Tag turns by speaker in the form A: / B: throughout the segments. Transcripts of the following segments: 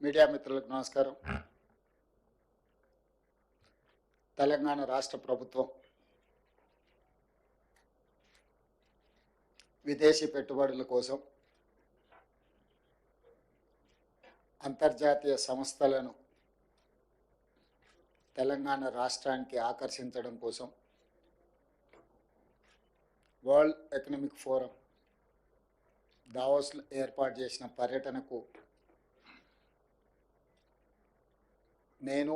A: Media మిత్రులకు నమస్కారం. తెలంగాణ రాష్ట్ర ప్రభుత్వం విదేశీ పెట్టుబడుల కోసం అంతర్జాతీయ సంస్థలను తెలంగాణ రాష్ట్రానికి ఆకర్షించడం కోసం వరల్డ్ ఎకనామిక్ ఫోరం దావోస్లో ఏర్పాటు చేసిన పర్యటనకు నేను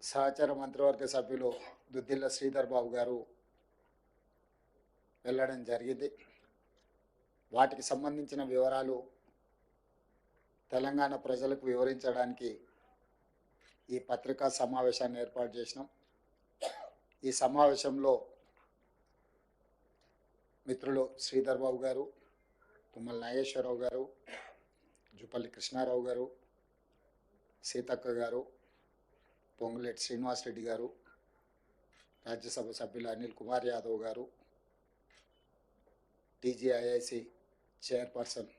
A: సహచర మంత్రివర్గ సభ్యులు దుద్దిల్ల శ్రీధర్ బాబు గారు వెళ్ళడం జరిగింది. వాటికి సంబంధించిన వివరాలు తెలంగాణ ప్రజలకు వివరించడానికి ఈ పత్రికా సమావేశాన్ని ఏర్పాటు చేసినాం. ఈ సమావేశంలో మిత్రులు శ్రీధర్ బాబు గారు, తుమ్మల నాగేశ్వరరావు గారు, జుపల్లి కృష్ణారావు గారు, సీతక్క గారు, పొంగులేటి శ్రీనివాసరెడ్డి గారు, రాజ్యసభ సభ్యులు అనిల్ కుమార్ యాదవ్ గారు, టీజీఐఐసి చైర్పర్సన్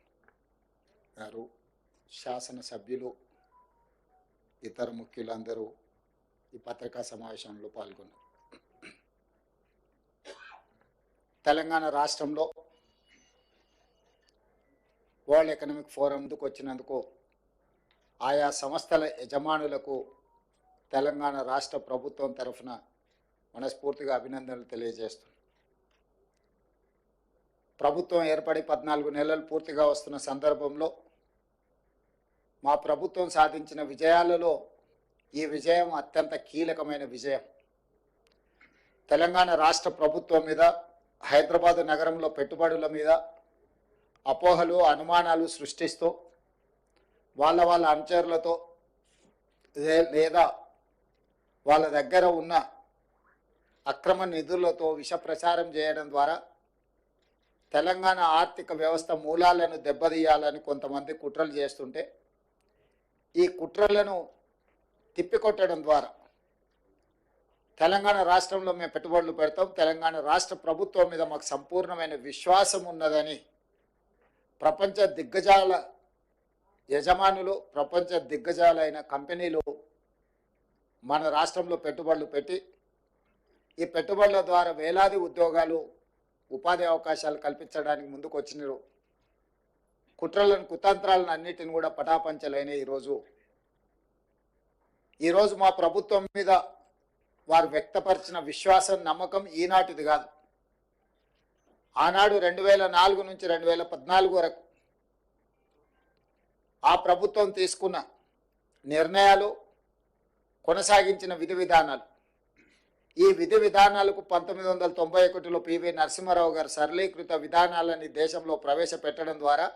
A: గారు, శాసన సభ్యులు, ఇతర ముఖ్యులందరూ ఈ పత్రికా సమావేశంలో పాల్గొన్నారు. తెలంగాణ రాష్ట్రంలో వరల్డ్ ఎకనామిక్ ఫోరం ముందుకు వచ్చినందుకు ఆయా సంస్థల యజమానులకు తెలంగాణ రాష్ట్ర ప్రభుత్వం తరఫున మనస్ఫూర్తిగా అభినందనలు తెలియజేస్తుంది. ప్రభుత్వం ఏర్పడి 14 నెలలు పూర్తిగా వస్తున్న సందర్భంలో మా ప్రభుత్వం సాధించిన విజయాలలో ఈ విజయం అత్యంత కీలకమైన విజయం. తెలంగాణ రాష్ట్ర ప్రభుత్వం మీద, హైదరాబాదు నగరంలో పెట్టుబడుల మీద అపోహలు, అనుమానాలు సృష్టిస్తూ వాళ్ళ అనుచరులతో లేదా వాళ్ళ దగ్గర ఉన్న అక్రమ నిధులతో విష ప్రచారం చేయడం ద్వారా తెలంగాణ ఆర్థిక వ్యవస్థ మూలాలను దెబ్బతీయాలని కొంతమంది కుట్రలు చేస్తుంటే, ఈ కుట్రలను తిప్పికొట్టడం ద్వారా తెలంగాణ రాష్ట్రంలో మేము పెట్టుబడులు పెడతాం, తెలంగాణ రాష్ట్ర ప్రభుత్వం మీద మాకు సంపూర్ణమైన విశ్వాసం ఉన్నదని ప్రపంచ దిగ్గజాల యజమానులు, ప్రపంచ దిగ్గజాలైన కంపెనీలు మన రాష్ట్రంలో పెట్టుబడులు పెట్టి ఈ పెట్టుబడుల ద్వారా వేలాది ఉద్యోగాలు, ఉపాధి అవకాశాలు కల్పించడానికి ముందుకు వచ్చినారు. కుట్రలను, కుతంత్రాలను అన్నిటిని కూడా పటాపంచలైన ఈరోజు మా ప్రభుత్వం మీద వారు వ్యక్తపరిచిన విశ్వాసం, నమ్మకం ఈనాటిది కాదు. ఆనాడు 2004 నుంచి 2014 వరకు ఆ ప్రభుత్వం తీసుకున్న నిర్ణయాలు, కొనసాగించిన విధి విధానాలు, ఈ విధి విధానాలకు 1991లో పివి నరసింహారావు గారు సరళీకృత విధానాలని దేశంలో ప్రవేశపెట్టడం ద్వారా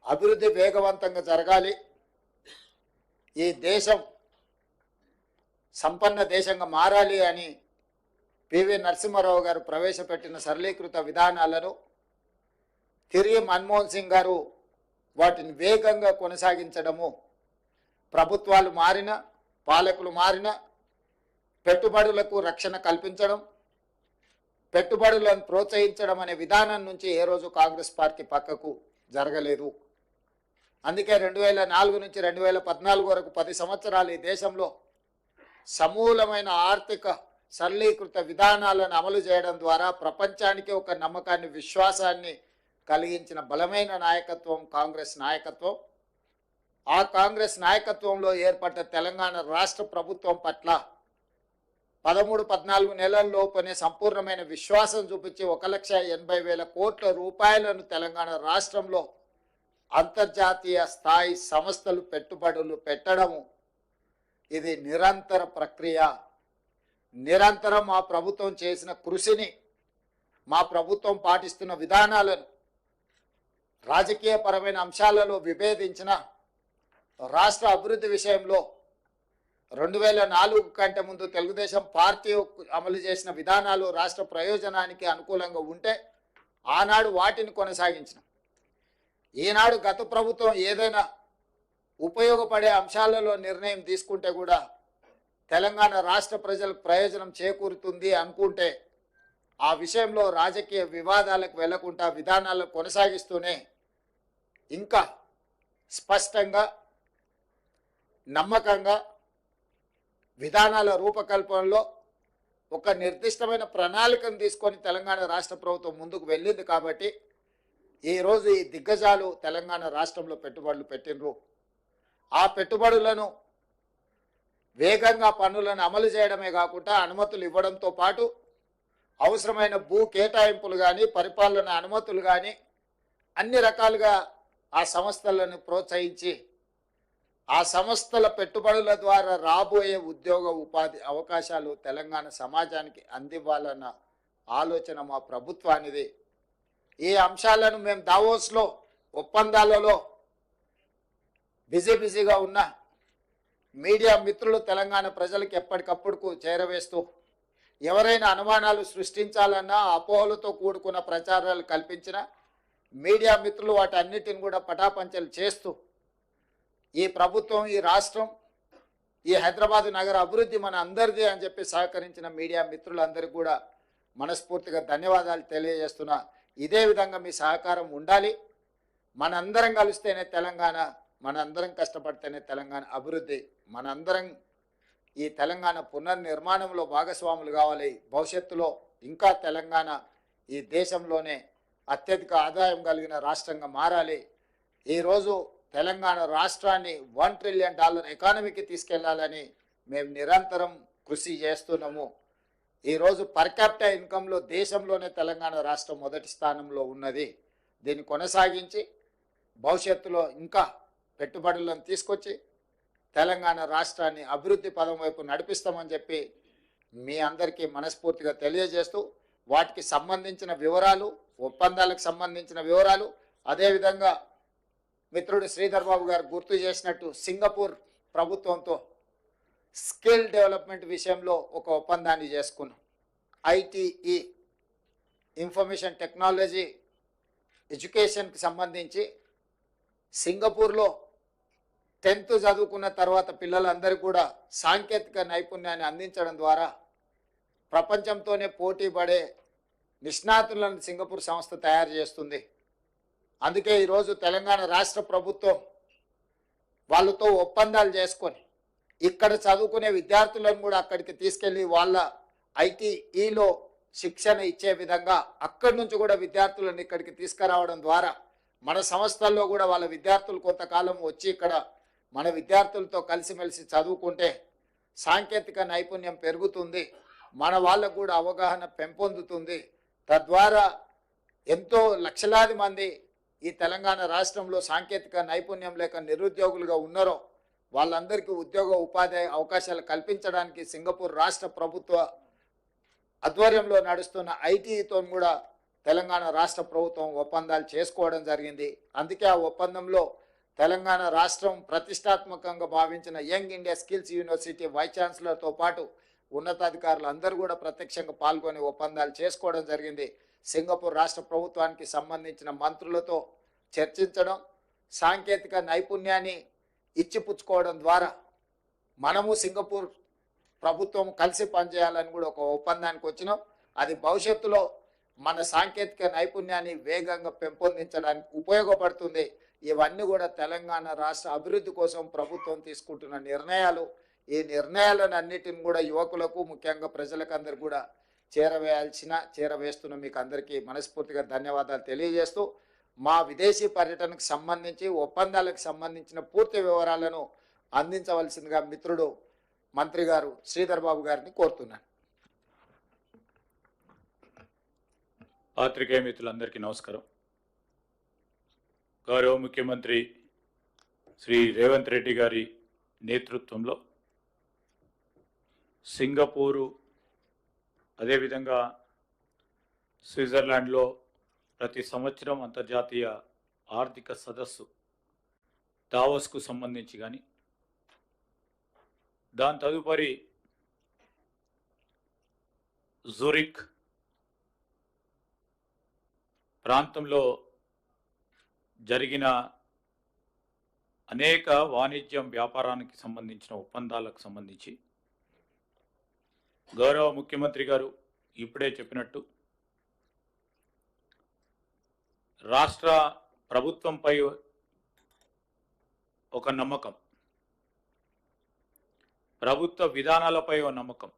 A: అభివృద్ధి వేగవంతంగా జరగాలి, ఈ దేశం సంపన్న దేశంగా మారాలి అని పివి నరసింహారావు గారు ప్రవేశపెట్టిన సరళీకృత విధానాలను తిరిగి మన్మోహన్ సింగ్ గారు వాటిని వేగంగా కొనసాగించడము, ప్రభుత్వాలు మారిన, పాలకులు మారిన, పెట్టుబడులకు రక్షణ కల్పించడం, పెట్టుబడులను ప్రోత్సహించడం అనే విధానం నుంచి ఏ రోజు కాంగ్రెస్ పార్టీ పక్కకు జరగలేదు. అందుకే 2004 నుంచి 2014 వరకు 10 సంవత్సరాలు ఈ దేశంలో సమూలమైన ఆర్థిక సరళీకృత విధానాలను అమలు చేయడం ద్వారా ప్రపంచానికి ఒక నమ్మకాన్ని, విశ్వాసాన్ని కలిగించిన బలమైన నాయకత్వం కాంగ్రెస్ నాయకత్వం. ఆ కాంగ్రెస్ నాయకత్వంలో ఏర్పడ్డ తెలంగాణ రాష్ట్ర ప్రభుత్వం పట్ల 13-14 నెలల్లోపనే సంపూర్ణమైన విశ్వాసం చూపించి 1,80,000 కోట్ల రూపాయలను తెలంగాణ రాష్ట్రంలో అంతర్జాతీయ స్థాయి సంస్థలు పెట్టుబడులు పెట్టడము, ఇది నిరంతర ప్రక్రియ. నిరంతరం మా ప్రభుత్వం చేసిన కృషిని, మా ప్రభుత్వం పాటిస్తున్న విధానాలను రాజకీయపరమైన అంశాలలో విభేదించిన, రాష్ట్ర అభివృద్ధి విషయంలో 2004 కంటే ముందు తెలుగుదేశం పార్టీ అమలు చేసిన విధానాలు రాష్ట్ర ప్రయోజనానికి అనుకూలంగా ఉంటే ఆనాడు వాటిని కొనసాగించినాం. ఈనాడు గత ప్రభుత్వం ఏదైనా ఉపయోగపడే అంశాలలో నిర్ణయం తీసుకుంటే కూడా తెలంగాణ రాష్ట్ర ప్రజలకు ప్రయోజనం చేకూరుతుంది అనుకుంటే ఆ విషయంలో రాజకీయ వివాదాలకు వెళ్లకుండా విధానాలను కొనసాగిస్తూనే ఇంకా స్పష్టంగా నమ్మకంగా విధానాల రూపకల్పనలో ఒక నిర్దిష్టమైన ప్రణాళికను తీసుకొని తెలంగాణ రాష్ట్ర ప్రభుత్వం ముందుకు వెళ్ళింది కాబట్టి ఈరోజు ఈ దిగ్గజాలు తెలంగాణ రాష్ట్రంలో పెట్టుబడులు పెట్టినరు. ఆ పెట్టుబడులను వేగంగా పన్నులను అమలు చేయడమే కాకుండా అనుమతులు ఇవ్వడంతో పాటు అవసరమైన భూ కేటాయింపులు కానీ పరిపాలన అనుమతులు కానీ అన్ని రకాలుగా ఆ సంస్థలను ప్రోత్సహించి ఆ సంస్థల పెట్టుబడుల ద్వారా రాబోయే ఉద్యోగ ఉపాధి అవకాశాలు తెలంగాణ సమాజానికి అందివ్వాలన్న ఆలోచన మా ప్రభుత్వానిది. ఈ అంశాలను మేము దావోస్లో ఒప్పందాలలో బిజీగా ఉన్న మీడియా మిత్రులు తెలంగాణ ప్రజలకు ఎప్పటికప్పుడు చేరవేస్తూ ఎవరైనా అనుమానాలు సృష్టించాలన్నా అపోహలతో కూడుకున్న ప్రచారాలు కల్పించిన మీడియా మిత్రులు వాటి అన్నిటిని కూడా పటాపంచలు చేస్తూ ఈ ప్రభుత్వం, ఈ రాష్ట్రం, ఈ హైదరాబాద్ నగర అభివృద్ధి మన అందరిది అని చెప్పి సహకరించిన మీడియా మిత్రులందరికీ కూడా మనస్ఫూర్తిగా ధన్యవాదాలు తెలియజేస్తున్నా. ఇదే విధంగా మీ సహకారం ఉండాలి. మనందరం కలిస్తేనే తెలంగాణ, మనందరం కష్టపడితేనే తెలంగాణ అభివృద్ధి. మనందరం ఈ తెలంగాణ పునర్నిర్మాణంలో భాగస్వాములు కావాలి. భవిష్యత్తులో ఇంకా తెలంగాణ ఈ దేశంలోనే అత్యధిక ఆదాయం కలిగిన రాష్ట్రంగా మారాలి. ఈరోజు తెలంగాణ రాష్ట్రాన్ని $1 ట్రిలియన్ ఎకానమీకి తీసుకెళ్లాలని మేము నిరంతరం కృషి చేస్తున్నాము. ఈరోజు పర్ క్యాపిటా ఇన్కంలో దేశంలోనే తెలంగాణ రాష్ట్రం మొదటి స్థానంలో ఉన్నది. దీన్ని కొనసాగించి భవిష్యత్తులో ఇంకా పెట్టుబడులను తీసుకొచ్చి తెలంగాణ రాష్ట్రాన్ని అభివృద్ధి పదం వైపు నడిపిస్తామని చెప్పి మీ అందరికీ మనస్ఫూర్తిగా తెలియజేస్తూ వాటికి సంబంధించిన వివరాలు, ఒప్పందాలకు సంబంధించిన వివరాలు, అదేవిధంగా మిత్రుడు శ్రీధర్ బాబు గారు గుర్తు చేసినట్టు సింగపూర్ ప్రభుత్వంతో స్కిల్ డెవలప్మెంట్ విషయంలో ఒక ఒప్పందాన్ని చేసుకున్నాం. ఐటీఈ ఇన్ఫర్మేషన్ టెక్నాలజీ ఎడ్యుకేషన్కి సంబంధించి సింగపూర్లో 10th చదువుకున్న తర్వాత పిల్లలందరికీ కూడా సాంకేతిక నైపుణ్యాన్ని అందించడం ద్వారా ప్రపంచంతోనే పోటీ పడే నిష్ణాతులను సింగపూర్ సంస్థ తయారు చేస్తుంది. అందుకే ఈరోజు తెలంగాణ రాష్ట్ర ప్రభుత్వం వాళ్ళతో ఒప్పందాలు చేసుకొని ఇక్కడ చదువుకునే విద్యార్థులను కూడా అక్కడికి తీసుకెళ్ళి వాళ్ళ ఐటీఈలో శిక్షణ ఇచ్చే విధంగా అక్కడి నుంచి కూడా విద్యార్థులను ఇక్కడికి తీసుకురావడం ద్వారా మన సంస్థల్లో కూడా వాళ్ళ విద్యార్థులు కొంతకాలం వచ్చి ఇక్కడ మన విద్యార్థులతో కలిసిమెలిసి చదువుకుంటే సాంకేతిక నైపుణ్యం పెరుగుతుంది, మన వాళ్ళకు కూడా అవగాహన పెంపొందుతుంది. తద్వారా ఎంతో లక్షలాది మంది ఈ తెలంగాణ రాష్ట్రంలో సాంకేతిక నైపుణ్యం లేక నిరుద్యోగులుగా ఉన్నారో వాళ్ళందరికీ ఉద్యోగ ఉపాధి అవకాశాలు కల్పించడానికి సింగపూర్ రాష్ట్ర ప్రభుత్వ ఆధ్వర్యంలో నడుస్తున్న ఐటీతో కూడా తెలంగాణ రాష్ట్ర ప్రభుత్వం ఒప్పందాలు చేసుకోవడం జరిగింది. అందుకే ఆ ఒప్పందంలో తెలంగాణ రాష్ట్రం ప్రతిష్టాత్మకంగా భావించిన Young India Skills University vice ఛాన్సలర్తో పాటు ఉన్నతాధికారులు అందరూ కూడా ప్రత్యక్షంగా పాల్గొని ఒప్పందాలు చేసుకోవడం జరిగింది. సింగపూర్ రాష్ట్ర ప్రభుత్వానికి సంబంధించిన మంత్రులతో చర్చించడం, సాంకేతిక నైపుణ్యాన్ని ఇచ్చిపుచ్చుకోవడం ద్వారా మనము సింగపూర్ ప్రభుత్వం కలిసి పనిచేయాలని కూడా ఒక ఒప్పందానికి వచ్చినాం. అది భవిష్యత్తులో మన సాంకేతిక నైపుణ్యాన్ని వేగంగా పెంపొందించడానికి ఉపయోగపడుతుంది. ఇవన్నీ కూడా తెలంగాణ రాష్ట్ర అభివృద్ధి కోసం ప్రభుత్వం తీసుకుంటున్న నిర్ణయాలు. ఈ నిర్ణయాలను అన్నిటిని కూడా యువకులకు, ముఖ్యంగా ప్రజలకు అందరు కూడా చేరవేస్తున్న మీకు అందరికీ మనస్ఫూర్తిగా ధన్యవాదాలు తెలియజేస్తూ మా విదేశీ పర్యటనకు సంబంధించి ఒప్పందాలకు సంబంధించిన పూర్తి వివరాలను అందించవలసిందిగా మిత్రుడు మంత్రి గారు శ్రీధర్ బాబు గారిని కోరుతున్నాను.
B: పాత్రికేయ మిత్రులందరికీ నమస్కారం. గౌరవ ముఖ్యమంత్రి శ్రీ రేవంత్ రెడ్డి గారి నేతృత్వంలో సింగపూరు, అదేవిధంగా స్విట్జర్లాండ్లో ప్రతి సంవత్సరం అంతర్జాతీయ ఆర్థిక సదస్సు దావోస్కు సంబంధించి కానీ, దాని తదుపరి జూరిక్ ప్రాంతంలో జరిగిన అనేక వాణిజ్యం, వ్యాపారానికి సంబంధించిన ఒప్పందాలకు సంబంధించి గౌరవ ముఖ్యమంత్రి గారు ఇప్పుడే చెప్పినట్టు రాష్ట్ర ప్రభుత్వంపై ఒక నమ్మకం, ప్రభుత్వ విధానాలపై ఒక నమ్మకం,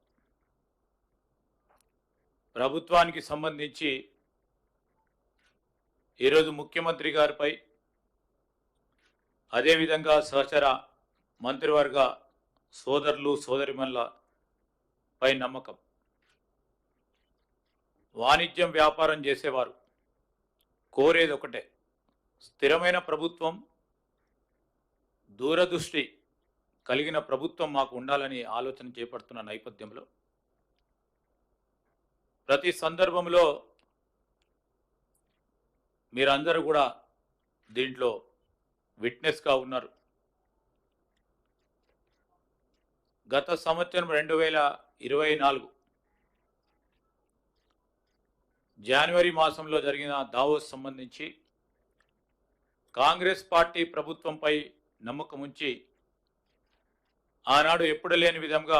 B: ప్రభుత్వానికి సంబంధించి ఈరోజు ముఖ్యమంత్రి గారిపై, అదేవిధంగా సహచర మంత్రివర్గ సోదరులు సోదరిమణుల పై నమ్మకం. వాణిజ్యం వ్యాపారం చేసేవారు కోరేది ఒకటే, స్థిరమైన ప్రభుత్వం, దూరదృష్టి కలిగిన ప్రభుత్వం మాకు ఉండాలని ఆలోచన చేపడుతున్న నేపథ్యంలో ప్రతి సందర్భంలో మీరందరూ కూడా దీంట్లో విట్నెస్గా ఉన్నారు. గత సంవత్సరం 2024 జనవరి మాసంలో జరిగిన దావోస్ సంబంధించి కాంగ్రెస్ పార్టీ ప్రభుత్వంపై నమ్మకం ఉంచి ఆనాడు ఎప్పుడు లేని విధంగా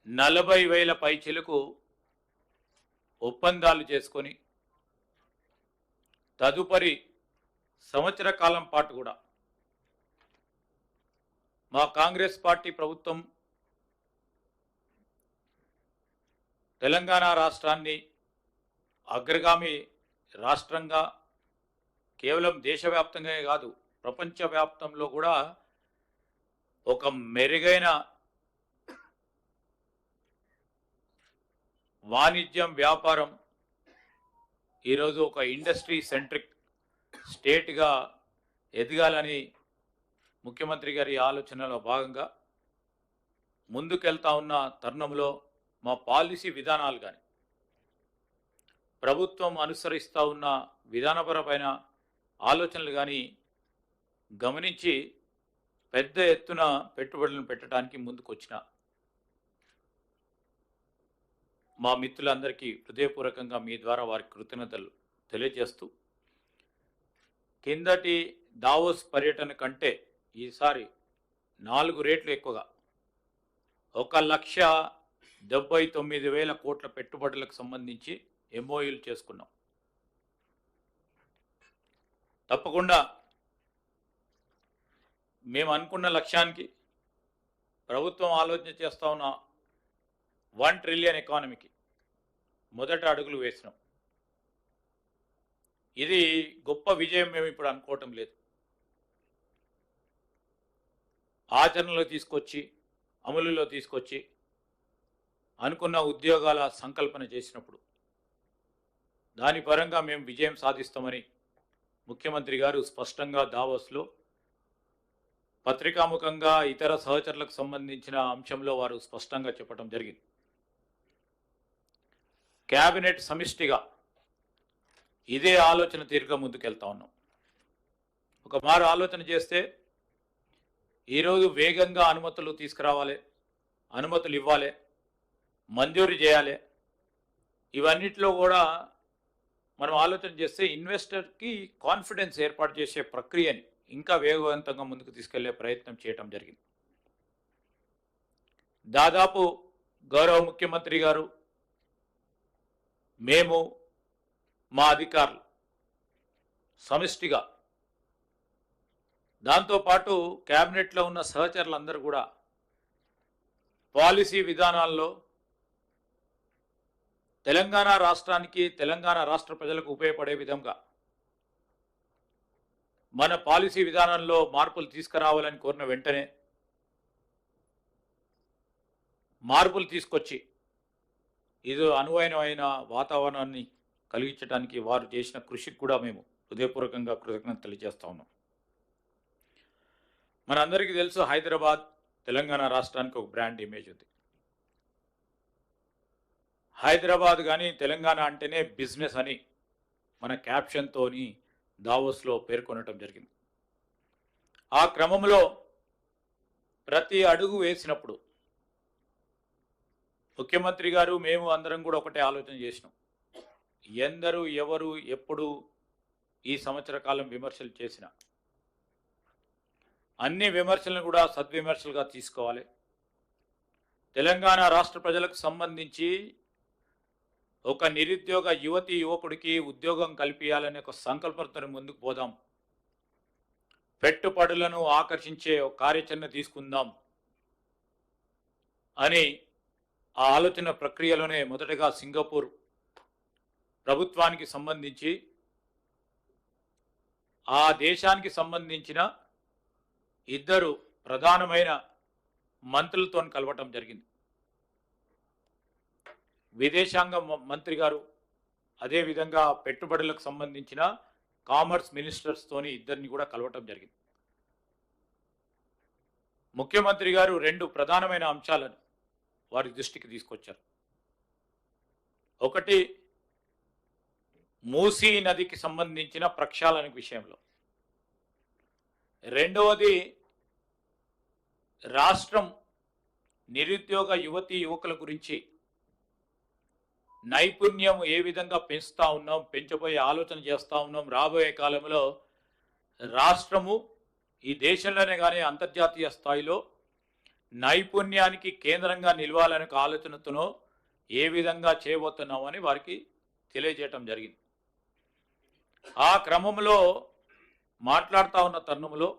B: 40,000 పైచిలకు ఒప్పందాలు చేసుకొని తదుపరి సంవత్సర కాలం పాటు కూడా మా కాంగ్రెస్ పార్టీ ప్రభుత్వం తెలంగాణ రాష్ట్రాన్ని అగ్రగామి రాష్ట్రంగా కేవలం దేశవ్యాప్తంగానే కాదు ప్రపంచవ్యాప్తంలో కూడా ఒక మెరుగైన వాణిజ్యం వ్యాపారం ఈరోజు ఒక ఇండస్ట్రీ సెంట్రిక్ స్టేట్గా ఎదగాలని ముఖ్యమంత్రి గారి ఆలోచనలో భాగంగా ముందుకెళ్తా ఉన్న తరుణంలో మా పాలసీ విధానాలు కానీ ప్రభుత్వం అనుసరిస్తూ ఉన్న విధానపరమైన ఆలోచనలు కానీ గమనించి పెద్ద ఎత్తున పెట్టుబడులను పెట్టడానికి ముందుకొచ్చిన మా మిత్రులందరికీ హృదయపూర్వకంగా మీ ద్వారా వారికి కృతజ్ఞతలు తెలియజేస్తూ, కిందటి దావోస్ పర్యటన కంటే ఈసారి 4 రెట్లు ఎక్కువగా 1,79,000 కోట్ల పెట్టుబడులకు సంబంధించి ఎంఓయూలు చేసుకున్నాం. తప్పకుండా మేము అనుకున్న లక్ష్యానికి ప్రభుత్వం ఆలోచన చేస్తూ ఉన్న 1 ట్రిలియన్ ఎకానమీకి మొదట అడుగులు వేసినాం. ఇది గొప్ప విజయం మేము ఇప్పుడు అనుకోవటం లేదు. ఆచరణలో తీసుకొచ్చి అమలులో తీసుకొచ్చి అనుకున్న ఉద్యోగాల సంకల్పన చేసినప్పుడు దాని పరంగా మేము విజయం సాధిస్తామని ముఖ్యమంత్రి గారు స్పష్టంగా దావోస్లో పత్రికాముఖంగా ఇతర సహచరులకు సంబంధించిన అంశంలో వారు స్పష్టంగా చెప్పడం జరిగింది. క్యాబినెట్ సమిష్టిగా ఇదే ఆలోచన తీరుగా ముందుకెళ్తా ఉన్నాం. ఒక మారు ఆలోచన చేస్తే ఈరోజు వేగంగా అనుమతులు తీసుకురావాలి, అనుమతులు ఇవ్వాలి, మంజూరు చేయాలి. ఇవన్నిటిలో కూడా మనం ఆలోచన చేస్తే ఇన్వెస్టర్కి కాన్ఫిడెన్స్ ఏర్పాటు చేసే ప్రక్రియని ఇంకా వేగవంతంగా ముందుకు తీసుకెళ్లే ప్రయత్నం చేయడం జరిగింది. దాదాపు గౌరవ ముఖ్యమంత్రి గారు, మేము, మా అధికారులు సమిష్టిగా, దాంతోపాటు క్యాబినెట్లో ఉన్న సహచరులందరూ కూడా పాలసీ విధానాల్లో తెలంగాణ రాష్ట్రానికి, తెలంగాణ రాష్ట్ర ప్రజలకు ఉపయోగపడే విధంగా మన పాలసీ విధానంలో మార్పులు తీసుకురావాలని కోరిన వెంటనే మార్పులు తీసుకొచ్చి ఇది అనువైన వాతావరణాన్ని కలిగించడానికి వారు చేసిన కృషికి కూడా మేము హృదయపూర్వకంగా కృతజ్ఞత తెలియజేస్తా ఉన్నాం. మనందరికీ తెలుసు, హైదరాబాద్ తెలంగాణ రాష్ట్రానికి ఒక బ్రాండ్ ఇమేజ్ ఉంది. హైదరాబాద్ కానీ తెలంగాణ అంటేనే బిజినెస్ అని మన క్యాప్షన్తోని దావోస్లో పేర్కొనటం జరిగింది. ఆ క్రమంలో ప్రతి అడుగు వేసినప్పుడు ముఖ్యమంత్రి గారు, మేము అందరం కూడా ఒకటే ఆలోచన చేసినాం. ఎందరూ ఎవరు ఎప్పుడు ఈ సంవత్సర కాలం విమర్శలు చేసినా అన్ని విమర్శలను కూడా సద్విమర్శలుగా తీసుకోవాలి. తెలంగాణ రాష్ట్ర ప్రజలకు సంబంధించి ఒక నిరుద్యోగ యువతి యువకుడికి ఉద్యోగం కల్పించాలనే ఒక సంకల్పంతో ముందుకు పోదాం. పెట్టుబడులను ఆకర్షించే ఒక కార్యాచరణ తీసుకుందాం అని ఆ ఆలోచన ప్రక్రియలోనే మొదటగా సింగపూర్ ప్రభుత్వానికి సంబంధించి ఆ దేశానికి సంబంధించిన ఇద్దరు ప్రధానమైన మంత్రులతో కలవటం జరిగింది. విదేశాంగ మంత్రి గారు, అదేవిధంగా పెట్టుబడులకు సంబంధించిన కామర్స్ మినిస్టర్స్తోని ఇద్దరిని కూడా కలవటం జరిగింది. ముఖ్యమంత్రి గారు రెండు ప్రధానమైన అంశాలను వారి దృష్టికి తీసుకొచ్చారు. ఒకటి, మూసీ నదికి సంబంధించిన ప్రక్షాళన విషయంలో. రెండవది, రాష్ట్రం నిరుద్యోగ యువతీ యువకుల గురించి నైపుణ్యం ఏ విధంగా పెంచుతా ఉన్నాం, పెంచబోయే ఆలోచన చేస్తూ ఉన్నాం. రాబోయే కాలంలో రాష్ట్రము ఈ దేశంలోనే కానీ అంతర్జాతీయ స్థాయిలో నైపుణ్యానికి కేంద్రంగా నిలవాలనే ఆలోచనతోనో ఏ విధంగా చేయబోతున్నామని వారికి తెలియజేయటం జరిగింది. ఆ క్రమంలో మాట్లాడుతూ ఉన్న తరుణంలో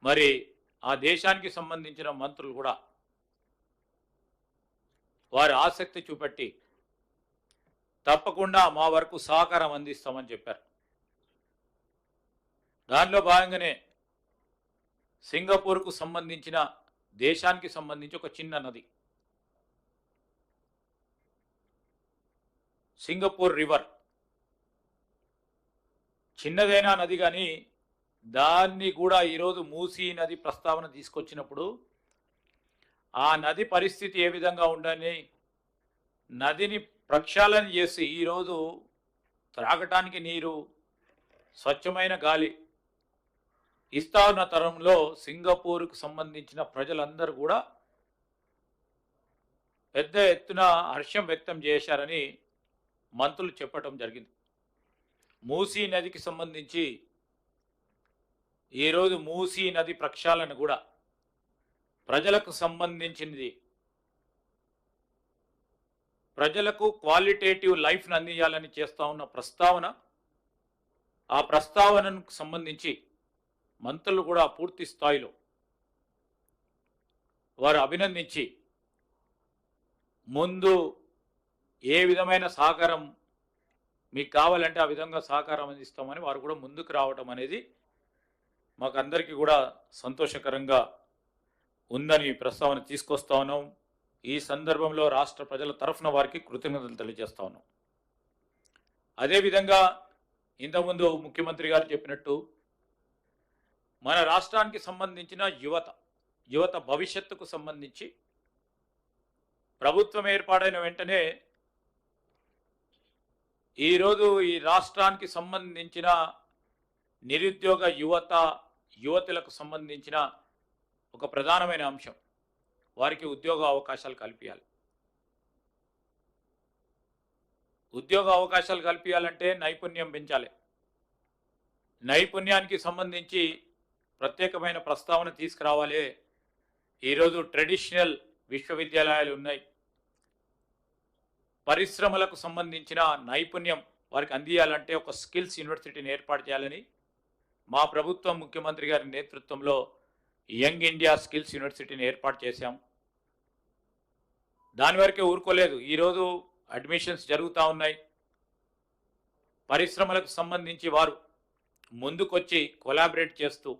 B: మరి ఆ దేశానికి సంబంధించిన మంత్రులు కూడా వారి ఆసక్తి చూపెట్టి తప్పకుండా మా వరకు సహకారం అందిస్తామని చెప్పారు. దానిలో భాగంగానే సింగపూర్కు సంబంధించిన దేశానికి సంబంధించి ఒక చిన్న నది సింగపూర్ రివర్, చిన్నదైనా నది కానీ దాన్ని కూడా ఈరోజు మూసీ నది ప్రస్తావన తీసుకొచ్చినప్పుడు ఆ నది పరిస్థితి ఏ విధంగా ఉండని నదిని ప్రక్షాళన చేసి ఈరోజు త్రాగటానికి నీరు, స్వచ్ఛమైన గాలి ఇస్తా ఉన్న తరంలో సింగపూర్కు సంబంధించిన ప్రజలందరూ కూడా పెద్ద ఎత్తున హర్షం వ్యక్తం చేశారని మంత్రులు చెప్పటం జరిగింది. మూసీ నదికి సంబంధించి ఈరోజు మూసీ నది ప్రక్షాళన కూడా ప్రజలకు సంబంధించినది. ప్రజలకు క్వాలిటేటివ్ లైఫ్ను అందించాలని చేస్తూ ఉన్న ప్రస్తావన, ఆ ప్రస్తావనకు సంబంధించి మంత్రులు కూడా పూర్తి స్థాయిలో వారు అభినందించి ముందు ఏ విధమైన సహకారం మీకు కావాలంటే ఆ విధంగా సహకారం అందిస్తామని వారు కూడా ముందుకు రావడం అనేది మాకు అందరికీ కూడా సంతోషకరంగా ఉందని ప్రస్తావన తీసుకొస్తా ఉన్నాం. ఈ సందర్భంలో రాష్ట్ర ప్రజల తరఫున వారికి కృతజ్ఞతలు తెలియజేస్తా ఉన్నాం. అదేవిధంగా ఇంతకుముందు ముఖ్యమంత్రి గారు చెప్పినట్టు మన రాష్ట్రానికి సంబంధించిన యువత భవిష్యత్తుకు సంబంధించి ప్రభుత్వం ఏర్పాటైన వెంటనే ఈరోజు ఈ రాష్ట్రానికి సంబంధించిన నిరుద్యోగ యువతులకు సంబంధించిన ఒక ప్రధానమైన అంశం వారికి ఉద్యోగ అవకాశాలు కల్పించాలి. ఉద్యోగ అవకాశాలు కల్పించాలంటే నైపుణ్యం పెంచాలి. నైపుణ్యానికి సంబంధించి ప్రత్యేకమైన ప్రస్తావన తీసుకురావాలి. ఈరోజు ట్రెడిషనల్ విశ్వవిద్యాలయాలు ఉన్నాయి. పరిశ్రమలకు సంబంధించిన నైపుణ్యం వారికి అందియాలంటే ఒక స్కిల్స్ యూనివర్సిటీని ఏర్పాటు చేయాలని మా ప్రభుత్వం ముఖ్యమంత్రి గారి నేతృత్వంలో యంగ్ ఇండియా స్కిల్స్ యూనివర్సిటీని ఏర్పాటు చేశాం. దాని వరకే ఊరుకోలేదు. ఈరోజు అడ్మిషన్స్ జరుగుతూ ఉన్నాయి. పరిశ్రమలకు సంబంధించి వారు ముందుకొచ్చి కొలాబరేట్ చేస్తూ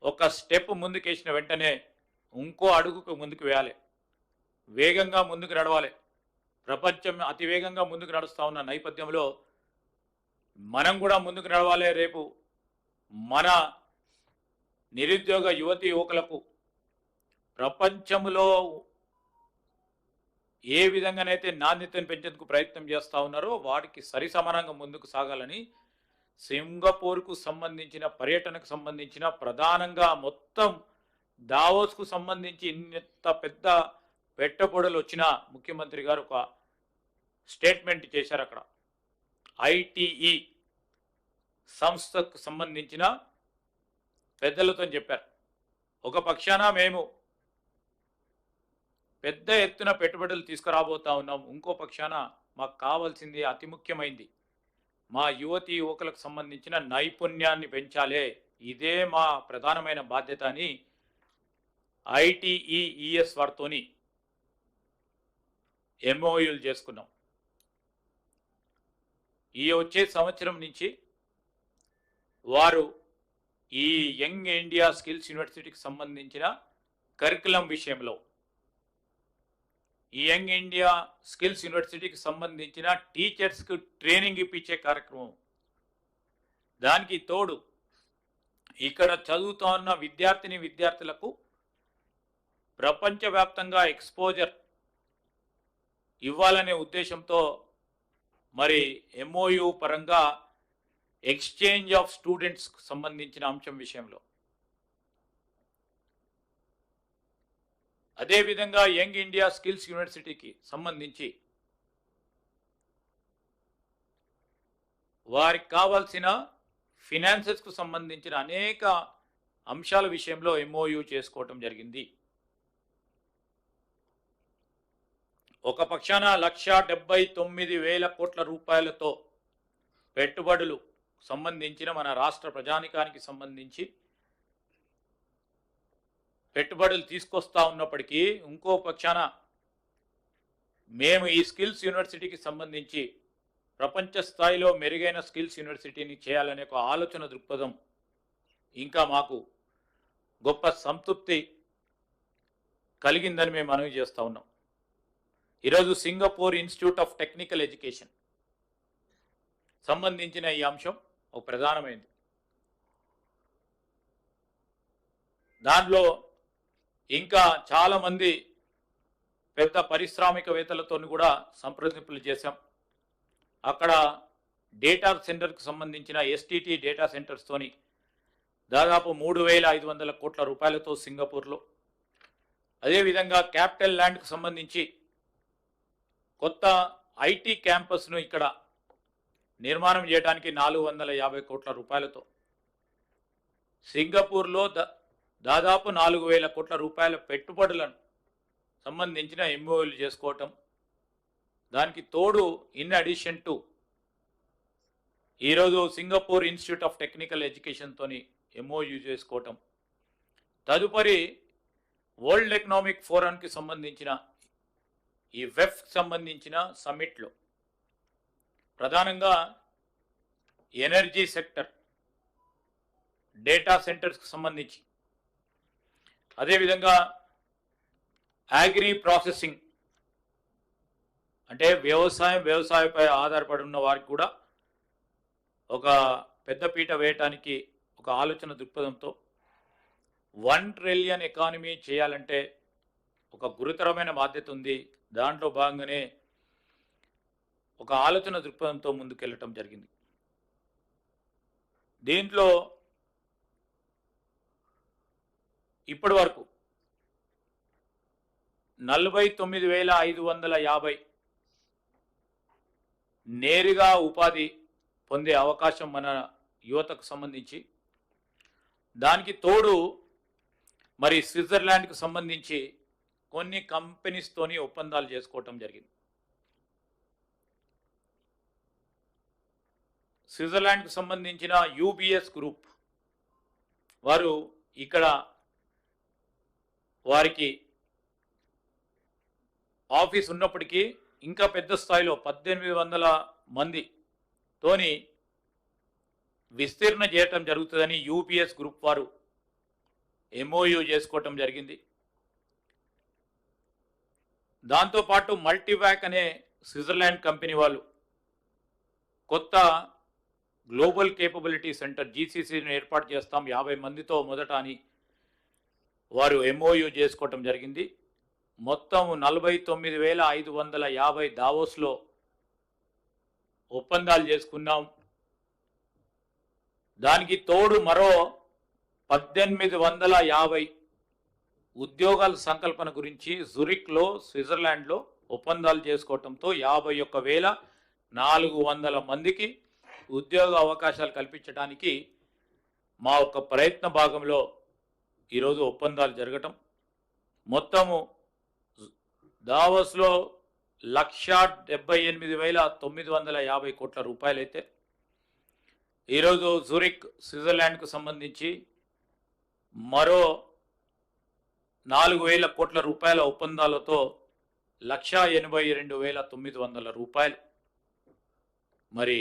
B: ఒక స్టెప్ ముందుకేసిన వెంటనే ఇంకో అడుగుకు ముందుకు వేయాలి. వేగంగా ముందుకు నడవాలి. ప్రపంచం అతివేగంగా ముందుకు నడుస్తూ ఉన్న నేపథ్యంలో మనం కూడా ముందుకు నడవాలి. రేపు మన నిరుద్యోగ యువతీ యువకులకు ప్రపంచంలో ఏ విధంగానైతే నాణ్యతను పెంచేందుకు ప్రయత్నం చేస్తూ ఉన్నారో వాటికి సరిసమానంగా ముందుకు సాగాలని సింగపూర్కు సంబంధించిన పర్యటనకు సంబంధించిన ప్రధానంగా మొత్తం దావోస్కు సంబంధించి ఇంత పెద్ద పెట్టుబడులు వచ్చిన ముఖ్యమంత్రి గారు ఒక స్టేట్మెంట్ చేశారు. అక్కడ ఐటీఈ సంస్థకు సంబంధించిన పెద్దలతో చెప్పారు, ఒక పక్షాన మేము పెద్ద ఎత్తున పెట్టుబడులు తీసుకురాబోతా ఉన్నాం, ఇంకో పక్షాన మాకు కావాల్సింది అతి ముఖ్యమైంది మా యువతి యువకులకు సంబంధించిన నైపుణ్యాన్ని పెంచాలే, ఇదే మా ప్రధానమైన బాధ్యత అని ITES వారితోని MOUలు చేసుకున్నాం. ఈ వచ్చే సంవత్సరం నుంచి వారు ఈ యంగ్ ఇండియా స్కిల్స్ యూనివర్సిటీకి సంబంధించిన కరికులం విషయంలో, ఈ యంగ్ ఇండియా స్కిల్స్ యూనివర్సిటీకి సంబంధించిన టీచర్స్కి ట్రైనింగ్ ఇప్పించే కార్యక్రమం, దానికి తోడు ఇక్కడ చదువుతున్న విద్యార్థులకు ప్రపంచవ్యాప్తంగా ఎక్స్పోజర్ ఇవ్వాలనే ఉద్దేశంతో మరి MOU పరంగా ఎక్స్చేంజ్ ఆఫ్ స్టూడెంట్స్కి సంబంధించిన అంశం విషయంలో, అదేవిధంగా యంగ్ ఇండియా స్కిల్స్ యూనివర్సిటీకి సంబంధించి వారికి కావాల్సిన ఫినాన్సెస్కు సంబంధించిన అనేక అంశాల విషయంలో MOU చేసుకోవటం జరిగింది. ఒక పక్షాన 1,79,000 కోట్ల రూపాయలతో పెట్టుబడులు సంబంధించిన మన రాష్ట్ర ప్రజానికానికి సంబంధించి పెట్టుబడులు తీసుకొస్తా ఉన్నప్పటికీ, ఇంకో పక్షాన మేము ఈ స్కిల్స్ యూనివర్సిటీకి సంబంధించి ప్రపంచ స్థాయిలో మెరుగైన స్కిల్స్ యూనివర్సిటీని చేయాలనే ఒక ఆలోచన దృక్పథం ఇంకా మాకు గొప్ప సంతృప్తి కలిగిందని మేము మనవి చేస్తూ ఉన్నాం. ఈరోజు Singapore Institute of technical education సంబంధించిన ఈ అంశం ఒక ప్రధానమైనది. దానిలో ఇంకా చాలామంది పెద్ద పారిశ్రామికవేత్తలతో కూడా సంప్రదింపులు చేశాం. అక్కడ డేటా సెంటర్కి సంబంధించిన STT డేటా సెంటర్స్తోని దాదాపు 3,500 కోట్ల రూపాయలతో సింగపూర్లో, అదేవిధంగా క్యాపిటల్ ల్యాండ్కి సంబంధించి కొత్త IT క్యాంపస్ను ఇక్కడ నిర్మాణం చేయడానికి 450 కోట్ల రూపాయలతో, సింగపూర్లో దాదాపు 4,000 కోట్ల రూపాయల పెట్టుబడులను సంబంధించిన MOUలు చేసుకోవటం, దానికి తోడు ఇన్ అడిషన్ టు ఈరోజు సింగపూర్ ఇన్స్టిట్యూట్ ఆఫ్ టెక్నికల్ ఎడ్యుకేషన్తోని MOU చేసుకోవటం, తదుపరి వరల్డ్ ఎకనామిక్ ఫోరంకి సంబంధించిన ఈ వెఫ్కి సంబంధించిన సమ్మిట్లో ప్రధానంగా ఎనర్జీ సెక్టర్, డేటా సెంటర్స్కి సంబంధించి, అదేవిధంగా అగ్రి ప్రాసెసింగ్ అంటే వ్యవసాయంపై ఆధారపడి ఉన్న వారికి కూడా ఒక పెద్దపీట వేయటానికి ఒక ఆలోచన దృక్పథంతో 1 ట్రిలియన్ ఎకానమీ చేయాలంటే ఒక గురుతరమైన బాధ్యత ఉంది. దాంట్లో భాగంగానే ఒక ఆలోచన దృక్పథంతో ముందుకెళ్ళటం జరిగింది. దీంట్లో ఇప్పటి వరకు 49,550 నేరుగా ఉపాధి పొందే అవకాశం మన యువతకు సంబంధించి, దానికి తోడు మరి స్విట్జర్లాండ్కి సంబంధించి కొన్ని కంపెనీస్తోని ఒప్పందాలు చేసుకోవటం జరిగింది. స్విట్జర్లాండ్కి సంబంధించిన UBS గ్రూప్ వారు ఇక్కడ వారికి ఆఫీస్ ఉన్నప్పటికీ ఇంకా పెద్ద స్థాయిలో 1,800 మందితోని విస్తీర్ణ చేయటం జరుగుతుందని UBS గ్రూప్ వారు MOU చేసుకోవటం జరిగింది. దాంతోపాటు మల్టీవాక్ అనే స్విట్జర్లాండ్ కంపెనీ వాళ్ళు కొత్త గ్లోబల్ కేపబిలిటీ సెంటర్ GCCని ఏర్పాటు చేస్తాం 50 మందితో మొదట అని వారు MOU చేసుకోవటం జరిగింది. మొత్తం 49,550 దావోస్లో ఒప్పందాలు చేసుకున్నాం. దానికి తోడు మరో 1,850 ఉద్యోగాల సంకల్పన గురించి జురిక్లో స్విట్జర్లాండ్లో ఒప్పందాలు చేసుకోవటంతో 51,400 మందికి ఉద్యోగ అవకాశాలు కల్పించడానికి మా ఒక ప్రయత్న భాగంలో ఈరోజు ఒప్పందాలు జరగటం. మొత్తము దావోస్లో 1,78,950 కోట్ల రూపాయలైతే ఈరోజు జూరిక్ స్విట్జర్లాండ్కు సంబంధించి మరో 4,000 కోట్ల రూపాయల ఒప్పందాలతో 1,82,900 రూపాయలు మరి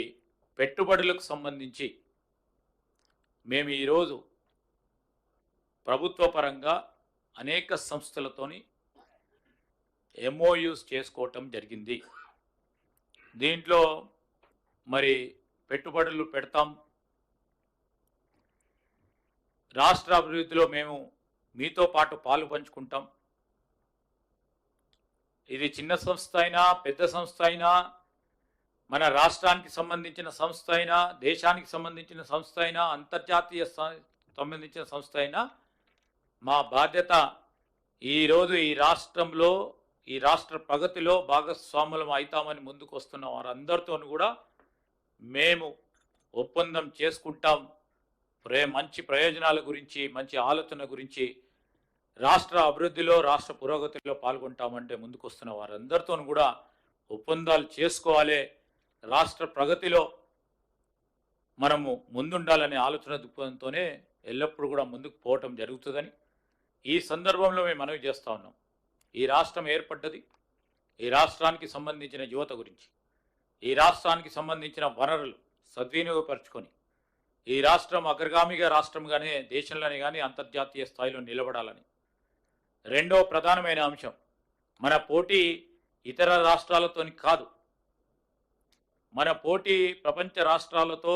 B: పెట్టుబడులకు సంబంధించి మేము ఈరోజు ప్రభుత్వ పరంగా అనేక సంస్థలతోని ఎంఓయూస్ చేసుకోవటం జరిగింది. దీంట్లో మరి పెట్టుబడులు పెడతాం, రాష్ట్ర అభివృద్ధిలో మేము మీతో పాటు పాలు పంచుకుంటాం. ఇది చిన్న సంస్థ అయినా పెద్ద సంస్థ అయినా, మన రాష్ట్రానికి సంబంధించిన సంస్థ అయినా, దేశానికి సంబంధించిన సంస్థ అయినా, అంతర్జాతీయ సంబంధించిన సంస్థ అయినా, మా బాధ్యత ఈరోజు ఈ రాష్ట్రంలో ఈ రాష్ట్ర ప్రగతిలో భాగస్వాములం అవుతామని ముందుకు వస్తున్న వారందరితో కూడా మేము ఒప్పందం చేసుకుంటాం. మంచి ప్రయోజనాల గురించి, మంచి ఆలోచన గురించి, రాష్ట్ర అభివృద్ధిలో రాష్ట్ర పురోగతిలో పాల్గొంటామంటే ముందుకు వస్తున్న వారందరితో కూడా ఒప్పందాలు చేసుకోవాలి. రాష్ట్ర ప్రగతిలో మనము ముందుండాలనే ఆలోచన దృక్పథంతోనే ఎల్లప్పుడూ కూడా ముందుకు పోవటం జరుగుతుందని ఈ సందర్భంలో మేము మనవి చేస్తూ ఉన్నాం. ఈ రాష్ట్రం ఏర్పడ్డది ఈ రాష్ట్రానికి సంబంధించిన యువత గురించి, ఈ రాష్ట్రానికి సంబంధించిన వనరులు సద్వినియోగపరచుకొని ఈ రాష్ట్రం అగ్రగామిగా రాష్ట్రంగానే దేశంలోనే కానీ అంతర్జాతీయ స్థాయిలో నిలబడాలని. రెండో ప్రధానమైన అంశం, మన పోటీ ఇతర రాష్ట్రాలతోని కాదు, మన పోటీ ప్రపంచ రాష్ట్రాలతో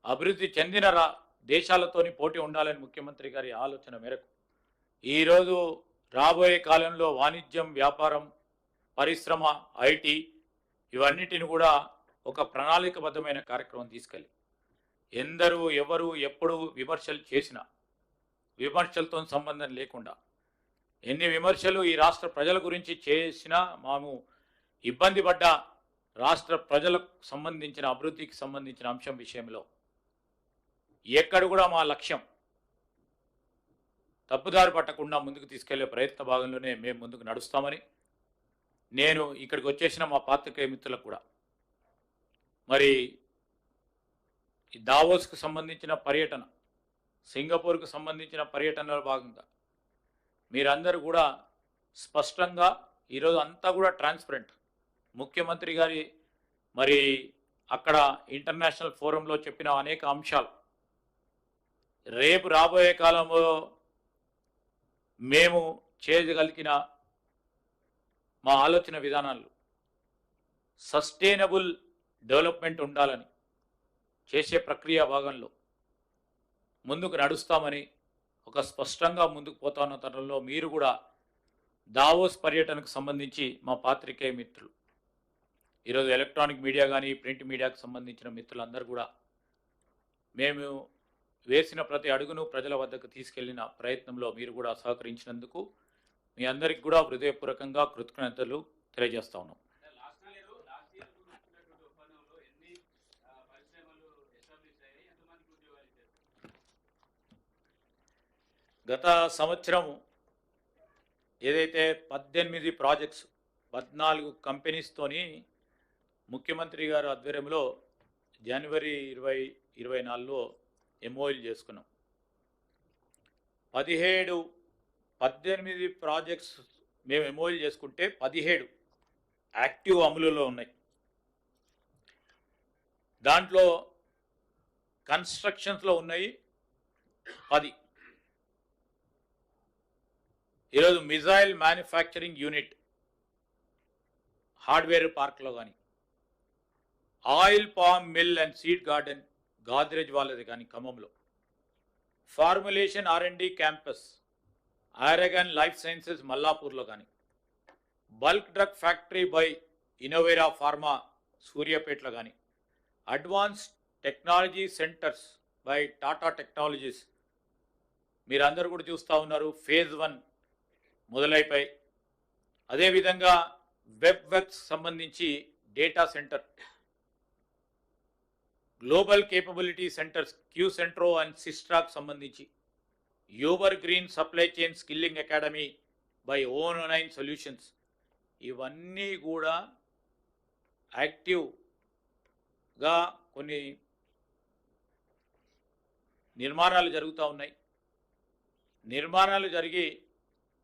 B: అభివృద్ధి చెందిన దేశాలతోని పోటీ ఉండాలని ముఖ్యమంత్రి గారి ఆలోచన మేరకు ఈరోజు రాబోయే కాలంలో వాణిజ్యం, వ్యాపారం, పరిశ్రమ, ఐటీ ఇవన్నిటిని కూడా ఒక ప్రణాళికబద్ధమైన కార్యక్రమం తీసుకెళ్ళి ఎందరూ ఎవరు ఎప్పుడు విమర్శలు చేసినా విమర్శలతో సంబంధం లేకుండా, ఎన్ని విమర్శలు ఈ రాష్ట్ర ప్రజల గురించి చేసినా, మేము ఇబ్బంది పడ్డ రాష్ట్ర ప్రజలకు సంబంధించిన అభివృద్ధికి సంబంధించిన అంశం విషయంలో ఎక్కడ కూడా మా లక్ష్యం తప్పుదారి పట్టకుండా ముందుకు తీసుకెళ్లే ప్రయత్న భాగంలోనే మేము ముందుకు నడుస్తామని నేను ఇక్కడికి వచ్చేసిన మా పాత్రికేయ మిత్రులకు కూడా మరి ఈ దావోస్కు సంబంధించిన పర్యటన, సింగపూర్కు సంబంధించిన పర్యటనలో భాగంగా మీరందరూ కూడా స్పష్టంగా ఈరోజు అంతా కూడా ట్రాన్స్పరెంట్, ముఖ్యమంత్రి గారి మరి అక్కడ ఇంటర్నేషనల్ ఫోరంలో చెప్పిన అనేక అంశాలు రేపు రాబోయే కాలంలో మేము చేయగలిగిన మా ఆలోచన విధానాలు సస్టైనబుల్ డెవలప్మెంట్ ఉండాలని చేసే ప్రక్రియ భాగంలో ముందుకు నడుస్తామని ఒక స్పష్టంగా ముందుకు పోతున్న తరుణంలో మీరు కూడా దావోస్ పర్యటనకు సంబంధించి మా పాత్రికేయ మిత్రులు, ఈరోజు ఎలక్ట్రానిక్ మీడియా కానీ ప్రింట్ మీడియాకు సంబంధించిన మిత్రులందరూ కూడా మేము వేసిన ప్రతి అడుగును ప్రజల వద్దకు తీసుకెళ్లిన ప్రయత్నంలో మీరు కూడా సహకరించినందుకు మీ అందరికి కూడా హృదయపూర్వకంగా కృతజ్ఞతలు తెలియజేస్తా ఉన్నాం. గత సంవత్సరం ఏదైతే 18 ప్రాజెక్ట్స్ 14 కంపెనీస్తోని ముఖ్యమంత్రి గారి ఆధ్వర్యంలో జనవరి 2024లో ఎంఓయూలు చేసుకున్నాం. 18 ప్రాజెక్ట్స్ మేము ఎంఓయూలు చేసుకుంటే 17 యాక్టివ్ అమలులో ఉన్నాయి. దాంట్లో కన్స్ట్రక్షన్స్లో ఉన్నాయి 10. ఈరోజు మిజైల్ మ్యానుఫ్యాక్చరింగ్ యూనిట్ హార్డ్వేర్ పార్క్లో కానీ, oil palm mill and seed garden Godrej వాళ్ళది కానీ ఖమ్మంలో, formulation R&D campus Aragen life sciences మల్లాపూర్లో కానీ, bulk drug factory by Innovera pharma సూర్యాపేటలో కానీ, advance technology centres by Tata technologies మీరందరూ కూడా చూస్తూ ఉన్నారు, ఫేజ్ 1 మొదలైపోయి. అదేవిధంగా వెబ్వర్క్స్ సంబంధించి data centre, global capability centres Q Centro and Systrack సంబంధించి, Uber green supply chain skilling academy by O9 solutions, ఇవన్నీ కూడా యాక్టివ్గా కొన్ని నిర్మాణాలు జరుగుతూ ఉన్నాయి. నిర్మాణాలు జరిగి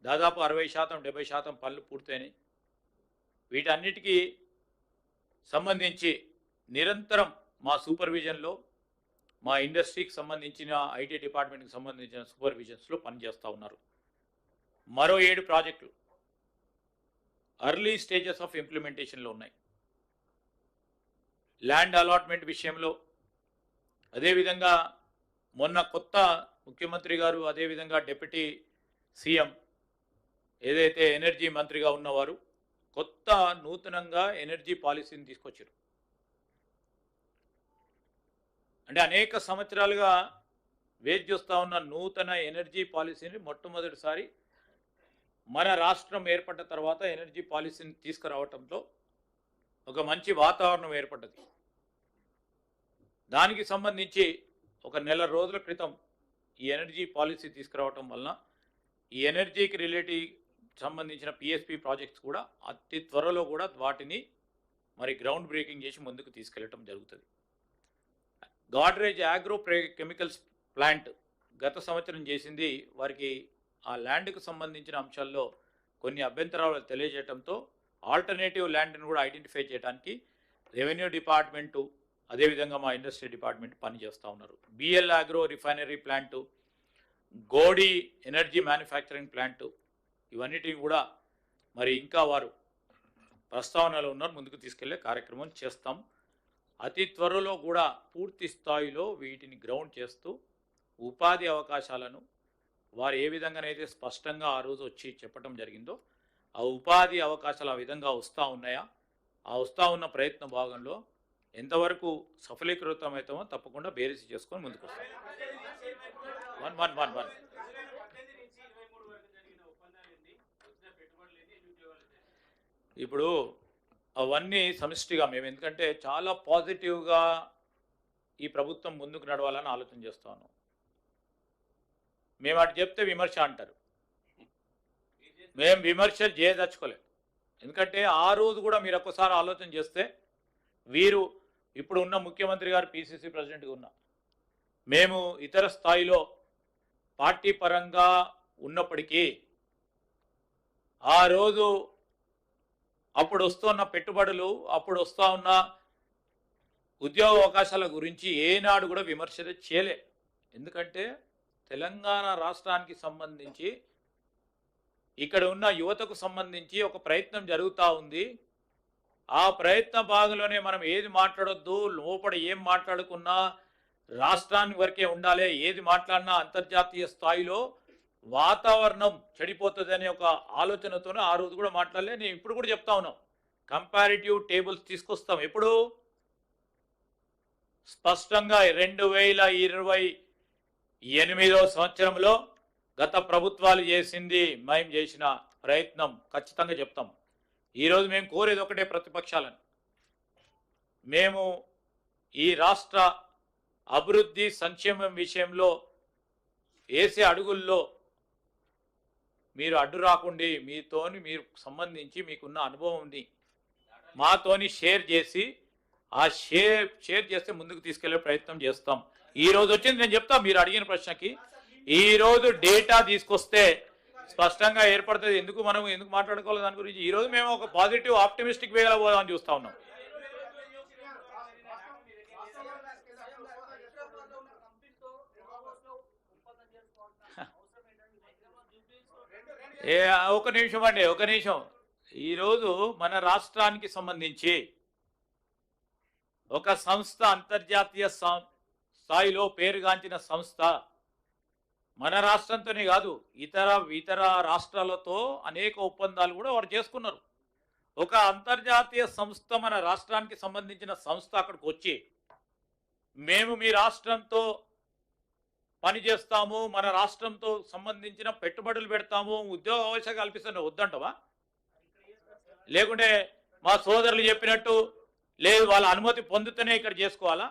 B: దాదాపు 60% 70% పనులు పూర్తయినాయి. వీటన్నిటికీ సంబంధించి నిరంతరం మా సూపర్విజన్లో మా ఇండస్ట్రీకి సంబంధించిన ఐటీ డిపార్ట్మెంట్కి సంబంధించిన సూపర్విజన్స్లో పనిచేస్తూ ఉన్నారు. మరో 7 ప్రాజెక్టులు అర్లీ స్టేజెస్ ఆఫ్ ఇంప్లిమెంటేషన్లో ఉన్నాయి. ల్యాండ్ అలాట్మెంట్ విషయంలో అదేవిధంగా మొన్న కొత్త ముఖ్యమంత్రి గారు అదేవిధంగా డిప్యూటీ సీఎం ఏదైతే ఎనర్జీ మంత్రిగా ఉన్నవారు కొత్త నూతనంగా ఎనర్జీ పాలసీని తీసుకొచ్చారు. అంటే అనేక సంవత్సరాలుగా వేచి చూస్తూ ఉన్న నూతన ఎనర్జీ పాలసీని మొట్టమొదటిసారి మన రాష్ట్రం ఏర్పడ్డ తర్వాత ఎనర్జీ పాలసీని తీసుకురావటంతో ఒక మంచి వాతావరణం ఏర్పడ్డది. దానికి సంబంధించి ఒక నెల రోజుల క్రితం ఈ ఎనర్జీ పాలసీ తీసుకురావటం వలన ఈ ఎనర్జీకి రిలేటివ్ సంబంధించిన పిఎస్పి ప్రాజెక్ట్స్ కూడా అతి త్వరలో కూడా వాటిని మరి గ్రౌండ్ బ్రేకింగ్ చేసి ముందుకు తీసుకెళ్లటం జరుగుతుంది. గాడ్రేజ్ ఆగ్రో కెమికల్స్ ప్లాంట్ గత సంవత్సరం చేసింది వారికి ఆ ల్యాండ్కు సంబంధించిన అంశాల్లో కొన్ని అభ్యంతరాలు తెలియజేయడంతో ఆల్టర్నేటివ్ ల్యాండ్ని కూడా ఐడెంటిఫై చేయడానికి రెవెన్యూ డిపార్ట్మెంటు అదేవిధంగా మా ఇండస్ట్రీ డిపార్ట్మెంట్ పనిచేస్తూ ఉన్నారు. BL agro refinery plant, Godi energy manufacturing plant ఇవన్నిటిని కూడా మరి ఇంకా వారు ప్రస్తావనలో ఉన్నారు, ముందుకు తీసుకెళ్లే కార్యక్రమం చేస్తాం. అతి త్వరలో కూడా పూర్తి స్థాయిలో వీటిని గ్రౌండ్ చేస్తూ ఉపాధి అవకాశాలను వారు ఏ విధంగానైతే స్పష్టంగా ఆ రోజు వచ్చి చెప్పడం జరిగిందో ఆ ఉపాధి అవకాశాలు ఆ విధంగా వస్తూ ఉన్నాయా, ఆ వస్తూ ఉన్న ప్రయత్న భాగంలో ఎంతవరకు సఫలీకృతమవుతామో తప్పకుండా బేరీసి చేసుకొని ముందుకు వస్తాం. ఇప్పుడు అవన్నీ సమిష్టిగా మేము ఎందుకంటే చాలా పాజిటివ్గా ఈ ప్రభుత్వం ముందుకు నడవాలని ఆలోచన చేస్తా ఉన్నాం. మేము అటు చెప్తే విమర్శ అంటారు, మేము విమర్శలు చేయదలుచుకోలేదు. ఎందుకంటే ఆ రోజు కూడా మీరు ఒక్కసారి ఆలోచన చేస్తే వీరు ఇప్పుడు ఉన్న ముఖ్యమంత్రి గారు పిసిసి ప్రెసిడెంట్గా ఉన్నా, మేము ఇతర స్థాయిలో పార్టీ పరంగా ఉన్నప్పటికీ ఆ రోజు అప్పుడు వస్తున్న పెట్టుబడులు అప్పుడు వస్తూ ఉన్న ఉద్యోగ అవకాశాల గురించి ఏనాడు కూడా విమర్శ చేయలే. ఎందుకంటే తెలంగాణ రాష్ట్రానికి సంబంధించి ఇక్కడ ఉన్న యువతకు సంబంధించి ఒక ప్రయత్నం జరుగుతూ ఉంది. ఆ ప్రయత్న భాగంలోనే మనం ఏది మాట్లాడొద్దు, లోపల ఏం మాట్లాడుకున్నా రాష్ట్రానికి వరకే ఉండాలి, ఏది మాట్లాడినా అంతర్జాతీయ స్థాయిలో వాతావరణం చెడిపోతుంది అనే ఒక ఆలోచనతోనే ఆ రోజు కూడా మాట్లాడలే. నేను ఇప్పుడు కూడా చెప్తా ఉన్నాం, కంపారిటివ్ టేబుల్స్ తీసుకొస్తాం. ఎప్పుడు స్పష్టంగా 2028వ సంవత్సరంలో గత ప్రభుత్వాలు చేసింది మేము చేసిన ప్రయత్నం ఖచ్చితంగా చెప్తాం. ఈరోజు మేము కోరేది ఒకటే ప్రతిపక్షాలను, మేము ఈ రాష్ట్ర అభివృద్ధి సంక్షేమం విషయంలో వేసే అడుగుల్లో మీరు అడ్డు రాకుండా మీతోని మీరు సంబంధించి మీకున్న అనుభవంని మాతోని షేర్ చేసి ఆ షేర్ చేస్తే ముందుకు తీసుకెళ్లే ప్రయత్నం చేస్తాం. ఈ రోజు వచ్చింది నేను చెప్తా, మీరు అడిగిన ప్రశ్నకి ఈ రోజు డేటా తీసుకొస్తే స్పష్టంగా ఏర్పడుతుంది. ఎందుకు మాట్లాడుకోవాలి దాని గురించి. ఈ రోజు మేము ఒక పాజిటివ్ ఆప్టిమిస్టిక్ వేగా పోదామని చూస్తా ఉన్నాం. ఒక నిమిషం అండి, ఒక నిమిషం. ఈరోజు మన రాష్ట్రానికి సంబంధించి ఒక సంస్థ అంతర్జాతీయ స్థాయిలో పేరుగాంచిన సంస్థ మన రాష్ట్రంతోనే కాదు ఇతర రాష్ట్రాలతో అనేక ఒప్పందాలు కూడా వారు చేసుకున్నారు. ఒక అంతర్జాతీయ సంస్థ మన రాష్ట్రానికి సంబంధించిన సంస్థ అక్కడికి వచ్చి మేము మీ రాష్ట్రంతో పని చేస్తాము, మన రాష్ట్రంతో సంబంధించిన పెట్టుబడులు పెడతాము, ఉద్యోగ అవకాశాలు కల్పిస్తాను వద్దంటవా? లేకుంటే మా సోదరులు చెప్పినట్టు లేదు వాళ్ళ అనుమతి పొందుతూనే ఇక్కడ చేసుకోవాలా?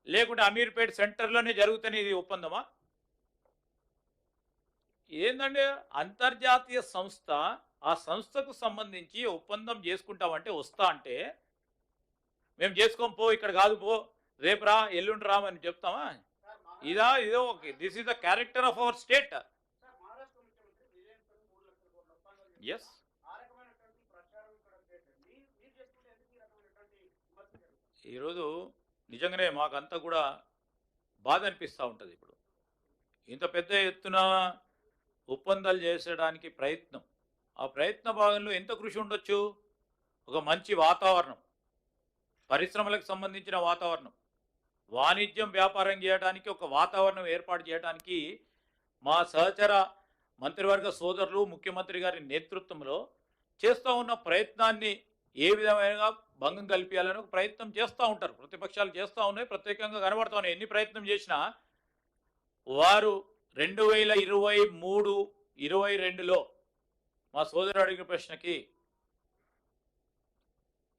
B: లేకుంటే అమీర్పేట సెంటర్లోనే జరుగుతూనే ఇది ఒప్పందమా? ఏందంటే అంతర్జాతీయ సంస్థ, ఆ సంస్థకు సంబంధించి ఒప్పందం చేసుకుంటామంటే వస్తా అంటే మేము చేసుకోం, పో ఇక్కడ కాదు, పో రేపు రా ఎల్లుండి రామని చెప్తామా? ఇదో this is the character of our state. Yes, ఈరోజు నిజంగానే మాకంతా కూడా బాధ అనిపిస్తూ ఉంటుంది. ఇప్పుడు ఇంత పెద్ద ఎత్తున ఒప్పందాలు చేసడానికి ప్రయత్నం, ఆ ప్రయత్న భాగంలో ఎంత కృషి ఉండొచ్చు? ఒక మంచి వాతావరణం, పరిశ్రమలకు సంబంధించిన వాతావరణం, వాణిజ్యం వ్యాపారం చేయడానికి ఒక వాతావరణం ఏర్పాటు చేయడానికి మా సహచర మంత్రివర్గ సోదరులు ముఖ్యమంత్రి గారి నేతృత్వంలో చేస్తూ ఉన్న ప్రయత్నాన్ని ఏ విధమైన భంగం కల్పించాలని ఒక ప్రయత్నం చేస్తూ ఉంటారు. ప్రతిపక్షాలు చేస్తూ ఉన్నాయి, ప్రత్యేకంగా కనబడుతూ ఉన్నాయి. ఎన్ని ప్రయత్నం చేసినా వారు 2023-22లో మా సోదరుడు అడిగిన ప్రశ్నకి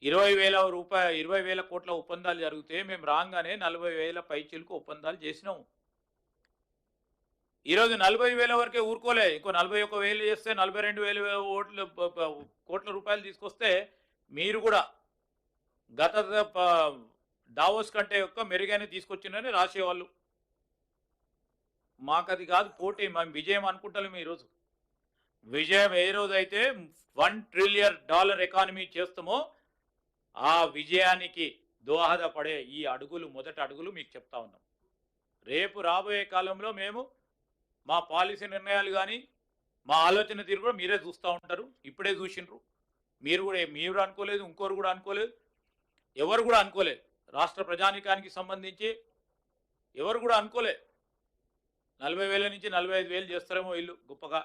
B: 20,000 కోట్ల ఒప్పందాలు జరిగితే మేము రాగానే 40,000 పైచీలకు ఒప్పందాలు చేసినాము. ఈరోజు 40,000 వరకే ఊరుకోలే, ఇంకో 41,000 చేస్తే 42,000 కోట్ల రూపాయలు తీసుకొస్తే మీరు కూడా గత దావోస్ కంటే యొక్క మెరుగైన తీసుకొచ్చిందని రాసేవాళ్ళు. మాకు అది కాదు పోటీ, మేము విజయం అనుకుంటాం. ఈరోజు విజయం ఏ రోజైతే $1 ట్రిలియన్ ఎకానమీ చేస్తామో ఆ విజయానికి దోహదపడే ఈ అడుగులు, మొదటి అడుగులు మీకు చెప్తా ఉన్నాం. రేపు రాబోయే కాలంలో మేము మా పాలసీ నిర్ణయాలు కానీ మా ఆలోచన తీరు కూడా మీరే చూస్తూ ఉంటారు. ఇప్పుడే చూసిండ్రు, మీరు అనుకోలేదు, ఇంకోరు కూడా అనుకోలేదు, ఎవరు కూడా అనుకోలేదు. రాష్ట్ర ప్రజానికానికి సంబంధించి ఎవరు కూడా అనుకోలేదు 40,000 నుంచి 45,000 చేస్తారేమో వీళ్ళు గొప్పగా,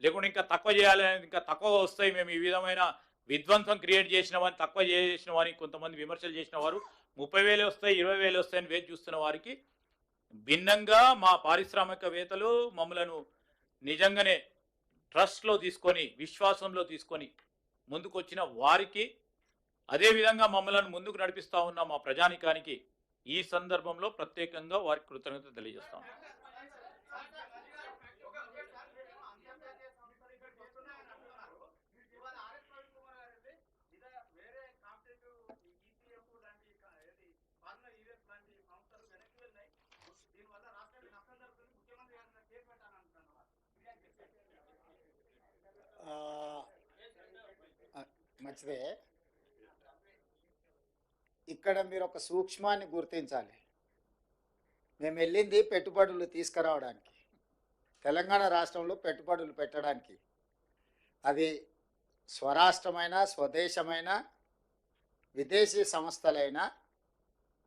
B: లేకుంటే ఇంకా తక్కువ చేయాలని, ఇంకా తక్కువ వస్తాయి, మేము ఈ విధమైన విధ్వంసం క్రియేట్ చేసినవని, తక్కువ చేసినవని కొంతమంది విమర్శలు చేసిన వారు 30,000 వస్తాయి, 20,000 వస్తాయని వేచి చూస్తున్న వారికి భిన్నంగా మా పారిశ్రామికవేత్తలు మమ్మలను నిజంగానే ట్రస్ట్లో తీసుకొని, విశ్వాసంలో తీసుకొని ముందుకొచ్చిన వారికి, అదేవిధంగా మమ్మల్ని ముందుకు నడిపిస్తూ ఉన్న మా ప్రజానికానికి ఈ సందర్భంలో ప్రత్యేకంగా వారికి కృతజ్ఞత తెలియజేస్తాం.
A: మంచిదే. ఇక్కడ మీరు ఒక సూక్ష్మాన్ని గుర్తించాలి. మేము వెళ్ళింది పెట్టుబడులు తీసుకురావడానికి, తెలంగాణ రాష్ట్రంలో పెట్టుబడులు పెట్టడానికి. అది స్వరాష్ట్రమైన, స్వదేశమైన, విదేశీ సంస్థలైనా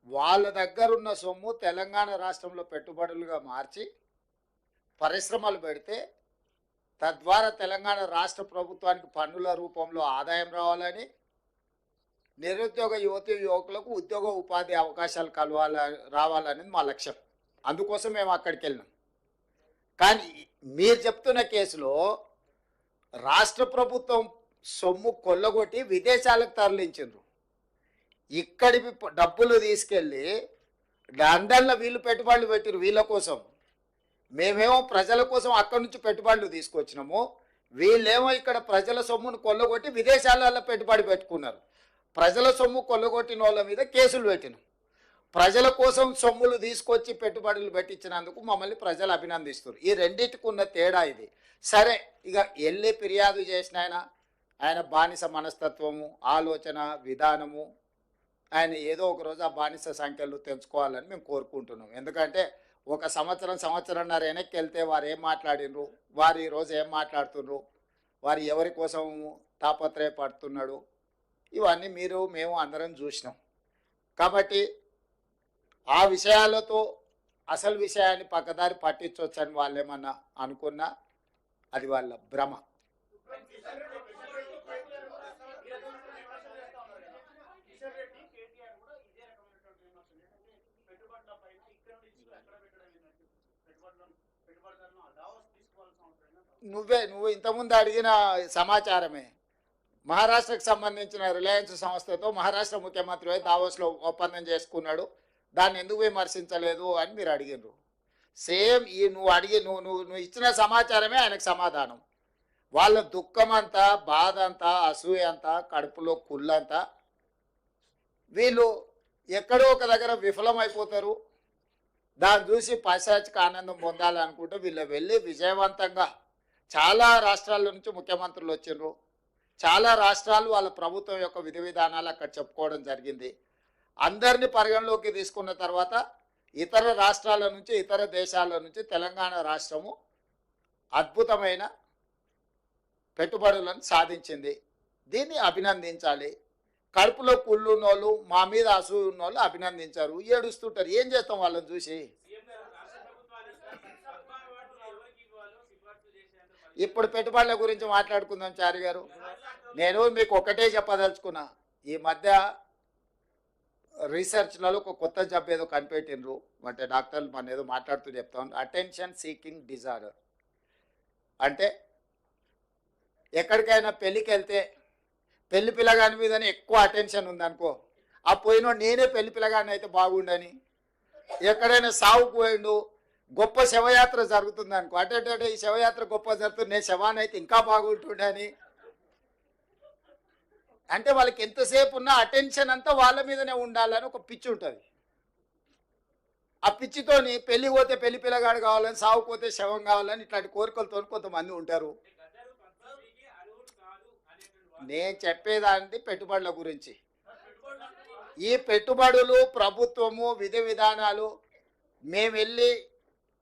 A: వాళ్ళ దగ్గరున్న సొమ్ము తెలంగాణ రాష్ట్రంలో పెట్టుబడులుగా మార్చి పరిశ్రమలు పెడితే తద్వారా తెలంగాణ రాష్ట్ర ప్రభుత్వానికి పన్నుల రూపంలో ఆదాయం రావాలని, నిరుద్యోగ యువతి యువకులకు ఉద్యోగ ఉపాధి అవకాశాలు రావాలనేది మా లక్ష్యం. అందుకోసం మేము అక్కడికి వెళ్ళినాం. కానీ మీరు చెప్తున్న కేసులో రాష్ట్ర ప్రభుత్వం సొమ్ము కొల్లగొట్టి విదేశాలకు తరలించారు. ఇక్కడి డబ్బులు తీసుకెళ్ళి లండన్లో వీళ్ళు పెట్టుబడులు పెట్టారు వీళ్ళ కోసం. మేమేమో ప్రజల కోసం అక్కడి నుంచి పెట్టుబడులు తీసుకొచ్చినాము, వీళ్ళేమో ఇక్కడ ప్రజల సొమ్మును కొల్లగొట్టి విదేశాలలో పెట్టుబడి పెట్టుకున్నారు. ప్రజల సొమ్ము కొల్లగొట్టిన వాళ్ళ మీద కేసులు పెట్టినాం. ప్రజల కోసం సొమ్ములు తీసుకొచ్చి పెట్టుబడులు పెట్టించినందుకు మమ్మల్ని ప్రజలు అభినందిస్తారు. ఈ రెండింటికి ఉన్న తేడా ఇది. సరే, ఇక వెళ్ళి ఫిర్యాదు చేసిన ఆయన బానిస మనస్తత్వము, ఆలోచన విధానము, ఆయన ఏదో ఒక రోజు ఆ బానిస సంఖ్యలు తెంచుకోవాలని మేము కోరుకుంటున్నాం. ఎందుకంటే ఒక సంవత్సరంన్నర వెనక్కి వెళ్తే వారు ఏం మాట్లాడినరు, వారు ఈరోజు ఏం మాట్లాడుతున్నారు, వారు ఎవరి కోసం తాపత్రయపడుతున్నాడు, ఇవన్నీ మేము అందరం చూసినాం. కాబట్టి ఆ విషయాలతో అసలు విషయాన్ని పక్కదారి పట్టించవచ్చని వాళ్ళు ఏమన్నా అనుకున్నా అది వాళ్ళ భ్రమ. నువ్వు ఇంతకుముందు అడిగిన సమాచారమే. మహారాష్ట్రకు సంబంధించిన రిలయన్స్ సంస్థతో మహారాష్ట్ర ముఖ్యమంత్రి దావోస్లో ఒప్పందం చేసుకున్నాడు, దాన్ని ఎందుకు విమర్శించలేదు అని మీరు అడిగినారు. సేమ్ ఈ నువ్వు ఇచ్చిన సమాచారమే ఆయనకు సమాధానం. వాళ్ళ దుఃఖం అంతా, బాధ అంతా, అసూయ అంతా, కడుపులో కుళ్ళంతా, వీళ్ళు ఎక్కడో ఒక దగ్గర విఫలమైపోతారు, దాన్ని చూసి పైశాచిక ఆనందం పొందాలనుకుంటే వీళ్ళు వెళ్ళి విజయవంతంగా చాలా రాష్ట్రాల నుంచి ముఖ్యమంత్రులు వచ్చిండ్రు. చాలా రాష్ట్రాలు వాళ్ళ ప్రభుత్వం యొక్క విధి విధానాలు అక్కడ చెప్పుకోవడం జరిగింది. అందరినీ పరిగణలోకి తీసుకున్న తర్వాత ఇతర రాష్ట్రాల నుంచి ఇతర దేశాల నుంచి తెలంగాణ రాష్ట్రము అద్భుతమైన పెట్టుబడులను సాధించింది. దీన్ని అభినందించాలి. కడుపులో కుళ్ళున్నోళ్ళు, మా మీద అసూయ ఉన్నోళ్ళు అభినందించారు, ఏడుస్తుంటారు. ఏం చేస్తాం వాళ్ళని చూసి? ఇప్పుడు పెట్టుబడుల గురించి మాట్లాడుకుందాం చారి గారు. నేను మీకు ఒకటే చెప్పదలుచుకున్నా, ఈ మధ్య రీసెర్చ్లలో ఒక కొత్త జబ్బు ఏదో కనిపెట్టినరు. అంటే డాక్టర్లు మన ఏదో మాట్లాడుతూ చెప్తాం, అటెన్షన్ సీకింగ్ డిజార్డర్. అంటే ఎక్కడికైనా పెళ్ళికి వెళ్తే పెళ్లి పిల్లగాని మీదనే ఎక్కువ అటెన్షన్ ఉందనుకో, ఆ పోయినో నేనే పెళ్లి పిల్లగాని అయితే బాగుండని. ఎక్కడైనా సావుకు పోయిండు, గొప్ప శవయాత్ర జరుగుతుంది అనుకో, అటే ఈ శవయాత్ర గొప్ప జరుగుతుంది, నేను శవాన్ని అయితే ఇంకా బాగుంటుండని. అంటే వాళ్ళకి ఎంతసేపు ఉన్న అటెన్షన్ అంతా వాళ్ళ మీదనే ఉండాలని ఒక పిచ్చి ఉంటుంది. ఆ పిచ్చితోని పెళ్లి పోతే పెళ్లి పిల్లగాడు కావాలని, సావుపోతే శవం కావాలని ఇట్లాంటి కోరికలతో కొంతమంది ఉంటారు. నేను చెప్పేదాన్ని పెట్టుబడుల గురించి. ఈ పెట్టుబడులు ప్రభుత్వము విధి విధానాలు మేము వెళ్ళి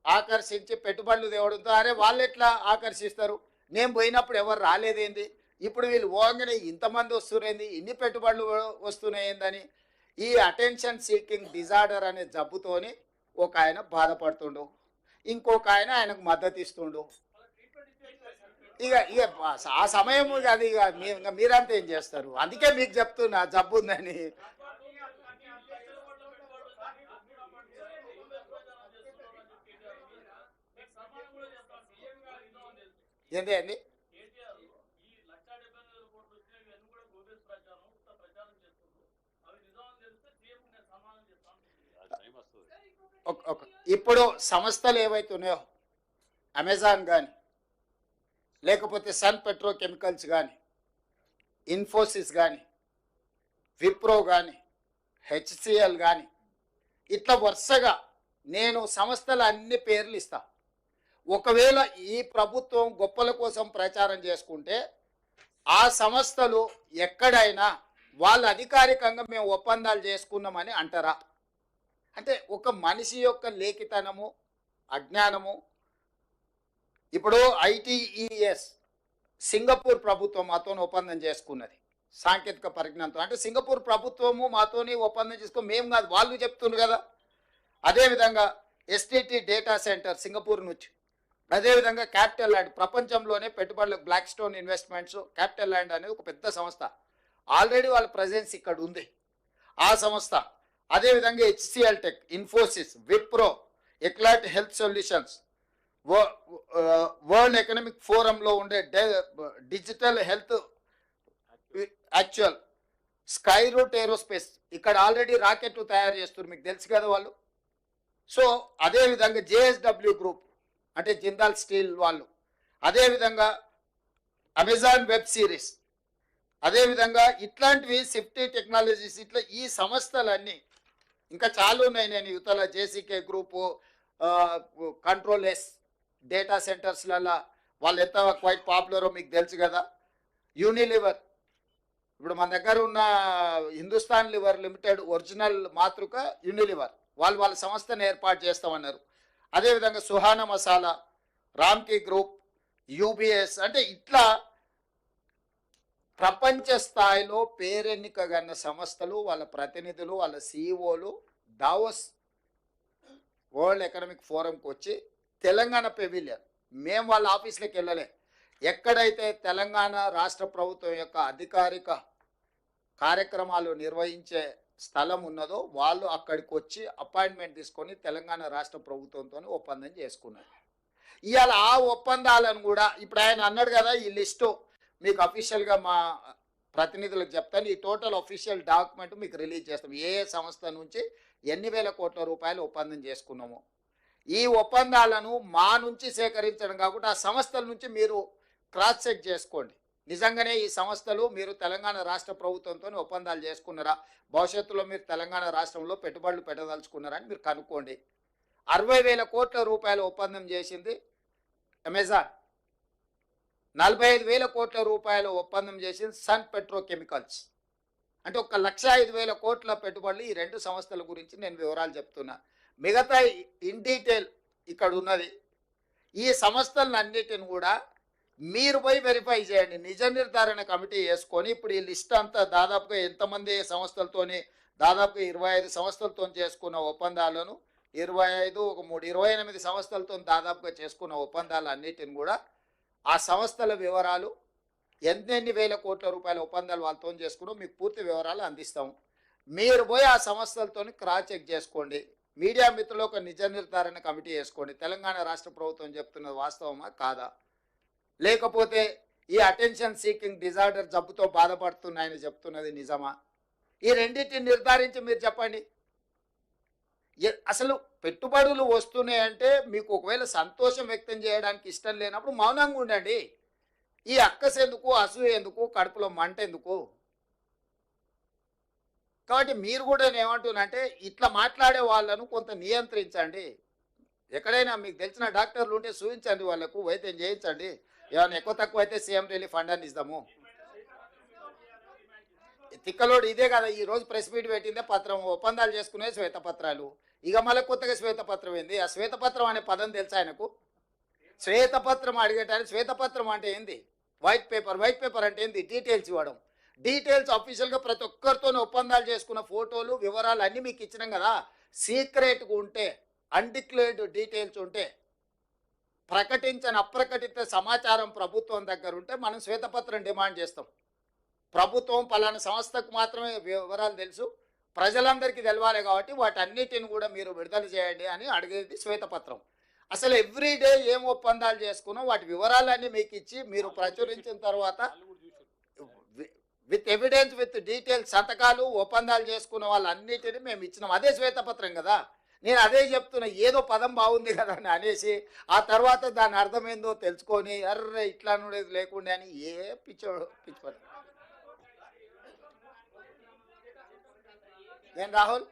A: ఆకర్షించి పెట్టుబడులు తేవడంతో, అరే వాళ్ళు ఎట్లా ఆకర్షిస్తారు, నేను పోయినప్పుడు ఎవరు రాలేదేంది, ఇప్పుడు వీళ్ళు పోగానే ఇంతమంది వస్తున్నాయింది, ఇన్ని పెట్టుబడులు వస్తున్నాయిందని ఈ అటెన్షన్ సీకింగ్ డిజార్డర్ అనే జబ్బుతోని ఒక ఆయన బాధపడుతుండు, ఇంకొక ఆయన ఆయనకు మద్దతు ఇస్తుండు. ఇక ఇక ఆ సమయం అది ఇక మీరంతా ఏం చేస్తారు? అందుకే మీకు చెప్తున్నా జబ్బు ఉందని. ఏంటి అండి? ఇప్పుడు సంస్థలు ఏవైతే ఉన్నాయో, అమెజాన్ కానీ, లేకపోతే సన్ పెట్రోకెమికల్స్ కానీ, ఇన్ఫోసిస్ కానీ, విప్రో కానీ, హెచ్సిఎల్ కానీ, ఇట్లా వరుసగా నేను సంస్థల అన్ని పేర్లు ఇస్తా. ఒకవేళ ఈ ప్రభుత్వం గొప్పల కోసం ప్రచారం చేసుకుంటే ఆ సంస్థలు ఎక్కడైనా వాళ్ళు అధికారికంగా మేము ఒప్పందాలు చేసుకున్నామని అంటారా? అంటే ఒక మనిషి యొక్క లేఖితనము, అజ్ఞానము. ఇప్పుడు ఐటీఈఎస్ సింగపూర్ ప్రభుత్వం మాతో ఒప్పందం చేసుకున్నది సాంకేతిక పరిజ్ఞానంతో. అంటే సింగపూర్ ప్రభుత్వము మాతోని ఒప్పందం చేసుకుని మేము కాదు, వాళ్ళు చెప్తున్నారు కదా. అదేవిధంగా ఎస్టీటీ డేటా సెంటర్ సింగపూర్ నుంచి, అదేవిధంగా క్యాపిటల్ ల్యాండ్, ప్రపంచంలోనే పెట్టుబడులకు Blackstone investments, CapitaLand అనేది ఒక పెద్ద సంస్థ, ఆల్రెడీ వాళ్ళ ప్రజెన్స్ ఇక్కడ ఉంది ఆ సంస్థ. అదేవిధంగా HCL tech, Infosys, Wipro, Eclat health solutions, world economic ఫోరంలో ఉండే digital health actual, Skyroot aerospace, ఇక్కడ ఆల్రెడీ రాకెట్లు తయారు చేస్తున్నారు, మీకు తెలుసు కదా వాళ్ళు. సో అదేవిధంగా జేఎస్డబ్ల్యూ గ్రూప్ అంటే జిందాల్ స్టీల్ వాళ్ళు, అదేవిధంగా అమెజాన్ వెబ్ సిరీస్, అదేవిధంగా ఇట్లాంటివి సేఫ్టీ టెక్నాలజీస్, ఇట్లా ఈ సంస్థలన్నీ ఇంకా చాలా ఉన్నాయి. నేను యువతల జేసీకే గ్రూపు, కంట్రోల్ ఎస్ డేటా సెంటర్స్లలో వాళ్ళు ఎంత క్వైట్ పాపులరో మీకు తెలుసు కదా. యూనిలివర్, ఇప్పుడు మన దగ్గర ఉన్న హిందుస్థాన్ లివర్ లిమిటెడ్ ఒరిజినల్ మాతృక యూనిలివర్, వాళ్ళు వాళ్ళ సంస్థను ఏర్పాటు చేస్తామన్నారు. అదేవిధంగా సుహానా మసాలా, రామ్కీ గ్రూప్, యూబీఎస్, అంటే ఇట్లా ప్రపంచ స్థాయిలో పేరెన్నికగన్న సంస్థలు, వాళ్ళ ప్రతినిధులు, వాళ్ళ సిఇఓలు దావోస్ వరల్డ్ ఎకనామిక్ ఫోరంకి వచ్చి తెలంగాణ పెవిలియన్, మేము వాళ్ళ ఆఫీస్లోకి వెళ్ళలే, ఎక్కడైతే తెలంగాణ రాష్ట్ర ప్రభుత్వం యొక్క అధికారిక కార్యక్రమాలు నిర్వహించే స్థలం ఉన్నదో వాళ్ళు అక్కడికి వచ్చి అపాయింట్మెంట్ తీసుకొని తెలంగాణ రాష్ట్ర ప్రభుత్వంతో ఒప్పందం చేసుకున్నారు. ఇవాళ ఆ ఒప్పందాలను కూడా ఇప్పుడు ఆయన అన్నాడు కదా, ఈ లిస్టు మీకు అఫీషియల్గా మా ప్రతినిధులకు చెప్తాను, ఈ టోటల్ అఫీషియల్ డాక్యుమెంట్ మీకు రిలీజ్ చేస్తాం, ఏ సంస్థ నుంచి ఎన్ని వేల కోట్ల రూపాయలు ఒప్పందం చేసుకున్నాము. ఈ ఒప్పందాలను మా నుంచి సేకరించడం కాకుండా ఆ సంస్థల నుంచి మీరు క్రాస్ చెక్ చేసుకోండి. నిజంగానే ఈ సంస్థలు మీరు తెలంగాణ రాష్ట్ర ప్రభుత్వంతో ఒప్పందాలు చేసుకున్నారా, భవిష్యత్తులో మీరు తెలంగాణ రాష్ట్రంలో పెట్టుబడులు పెట్టదలుచుకున్నారా అని మీరు కనుక్కోండి. 60,000 కోట్ల రూపాయల ఒప్పందం చేసింది అమెజాన్. 45,000 కోట్ల రూపాయల ఒప్పందం చేసింది సన్ పెట్రోకెమికల్స్. అంటే 1,05,000 కోట్ల పెట్టుబడులు ఈ రెండు సంస్థల గురించి నేను వివరాలు చెప్తున్నా. మిగతా ఇన్ డీటెయిల్ ఇక్కడ ఉన్నది. ఈ సంస్థలన్నిటిని కూడా మీరు పోయి వెరిఫై చేయండి. నిజ నిర్ధారణ కమిటీ వేసుకొని ఇప్పుడు ఈ లిస్ట్ అంతా దాదాపుగా ఎంతమంది సంస్థలతోని, దాదాపుగా 25 సంస్థలతో చేసుకున్న ఒప్పందాలను, 25 ఒక 3 28 సంస్థలతో దాదాపుగా చేసుకున్న ఒప్పందాలు అన్నిటిని కూడా ఆ సంస్థల వివరాలు, ఎన్ని వేల కోట్ల రూపాయల ఒప్పందాలు వాళ్ళతో చేసుకున్నాం మీకు పూర్తి వివరాలు అందిస్తాం. మీరు పోయి ఆ సంస్థలతో క్రాస్ చెక్ చేసుకోండి. మీడియా మిత్రులు ఒక నిజ నిర్ధారణ కమిటీ వేసుకోండి. తెలంగాణ రాష్ట్ర ప్రభుత్వం చెప్తున్నది వాస్తవమా కాదా, లేకపోతే ఈ అటెన్షన్ సీకింగ్ డిజార్డర్ జబ్బుతో బాధపడుతున్నాయని చెప్తున్నది నిజమా, ఈ రెండింటిని నిర్ధారించి మీరు చెప్పండి. అసలు పెట్టుబడులు వస్తున్నాయంటే మీకు ఒకవేళ సంతోషం వ్యక్తం చేయడానికి ఇష్టం లేనప్పుడు మౌనంగా ఉండండి. ఈ అక్కస ఎందుకు, అసూయ ఎందుకు, కడుపులో మంట ఎందుకు? కాబట్టి మీరు కూడా ఏమంటున్నారంటే ఇట్లా మాట్లాడే వాళ్ళను కొంత నియంత్రించండి. ఎక్కడైనా మీకు తెలిసిన డాక్టర్లు ఉంటే చూపించండి, వాళ్ళకు వైద్యం చేయించండి. ఏమైనా ఎక్కువ తక్కువ అయితే సీఎం రిలీఫ్ ఫండ్ అని ఇద్దాము. తిక్కలోడు ఇదే కదా ఈరోజు ప్రెస్ మీట్ పెట్టిందే పత్రం, ఒప్పందాలు చేసుకునే శ్వేతపత్రాలు. ఇక మళ్ళీ కొత్తగా శ్వేతపత్రం ఏంది? ఆ శ్వేతపత్రం అనే పదం తెలుసా ఆయనకు? శ్వేతపత్రం అడిగేటానికి శ్వేతపత్రం అంటే ఏంది? White paper. వైట్ పేపర్ అంటే ఏంది? డీటెయిల్స్ ఇవ్వడం. డీటెయిల్స్ అఫీషియల్గా ప్రతి ఒక్కరితో ఒప్పందాలు చేసుకున్న ఫోటోలు వివరాలు అన్నీ మీకు ఇచ్చినాం కదా. సీక్రెట్గా ఉంటే, అన్డిక్లేర్డ్ డీటెయిల్స్ ఉంటే, ప్రకటించని అప్రకటిత సమాచారం ప్రభుత్వం దగ్గర ఉంటే మనం శ్వేతపత్రం డిమాండ్ చేస్తాం. ప్రభుత్వం పలానా సంస్థకు మాత్రమే వివరాలు తెలుసు, ప్రజలందరికీ తెలవాలి కాబట్టి వాటన్నిటిని కూడా మీరు విడుదల చేయండి అని అడిగేది శ్వేతపత్రం. అసలు ఎవ్రీడే ఏం ఒప్పందాలు చేసుకున్నాం వాటి వివరాలన్నీ మీకు ఇచ్చి మీరు ప్రచురించిన తర్వాత విత్ ఎవిడెన్స్ విత్ డీటెయిల్స్ సంతకాలు ఒప్పందాలు చేసుకున్న వాళ్ళన్నిటిని మేము ఇచ్చినాం. అదే శ్వేతపత్రం కదా. నేను అదే చెప్తున్నా, ఏదో పదం బాగుంది కదా అని అనేసి ఆ తర్వాత దాని అర్థం ఏందో తెలుసుకొని అర్రే ఇట్లా అనేది లేకుండా అని ఏ పిచ్చోడు పిచ్చిపడు. ఏం రాహుల్?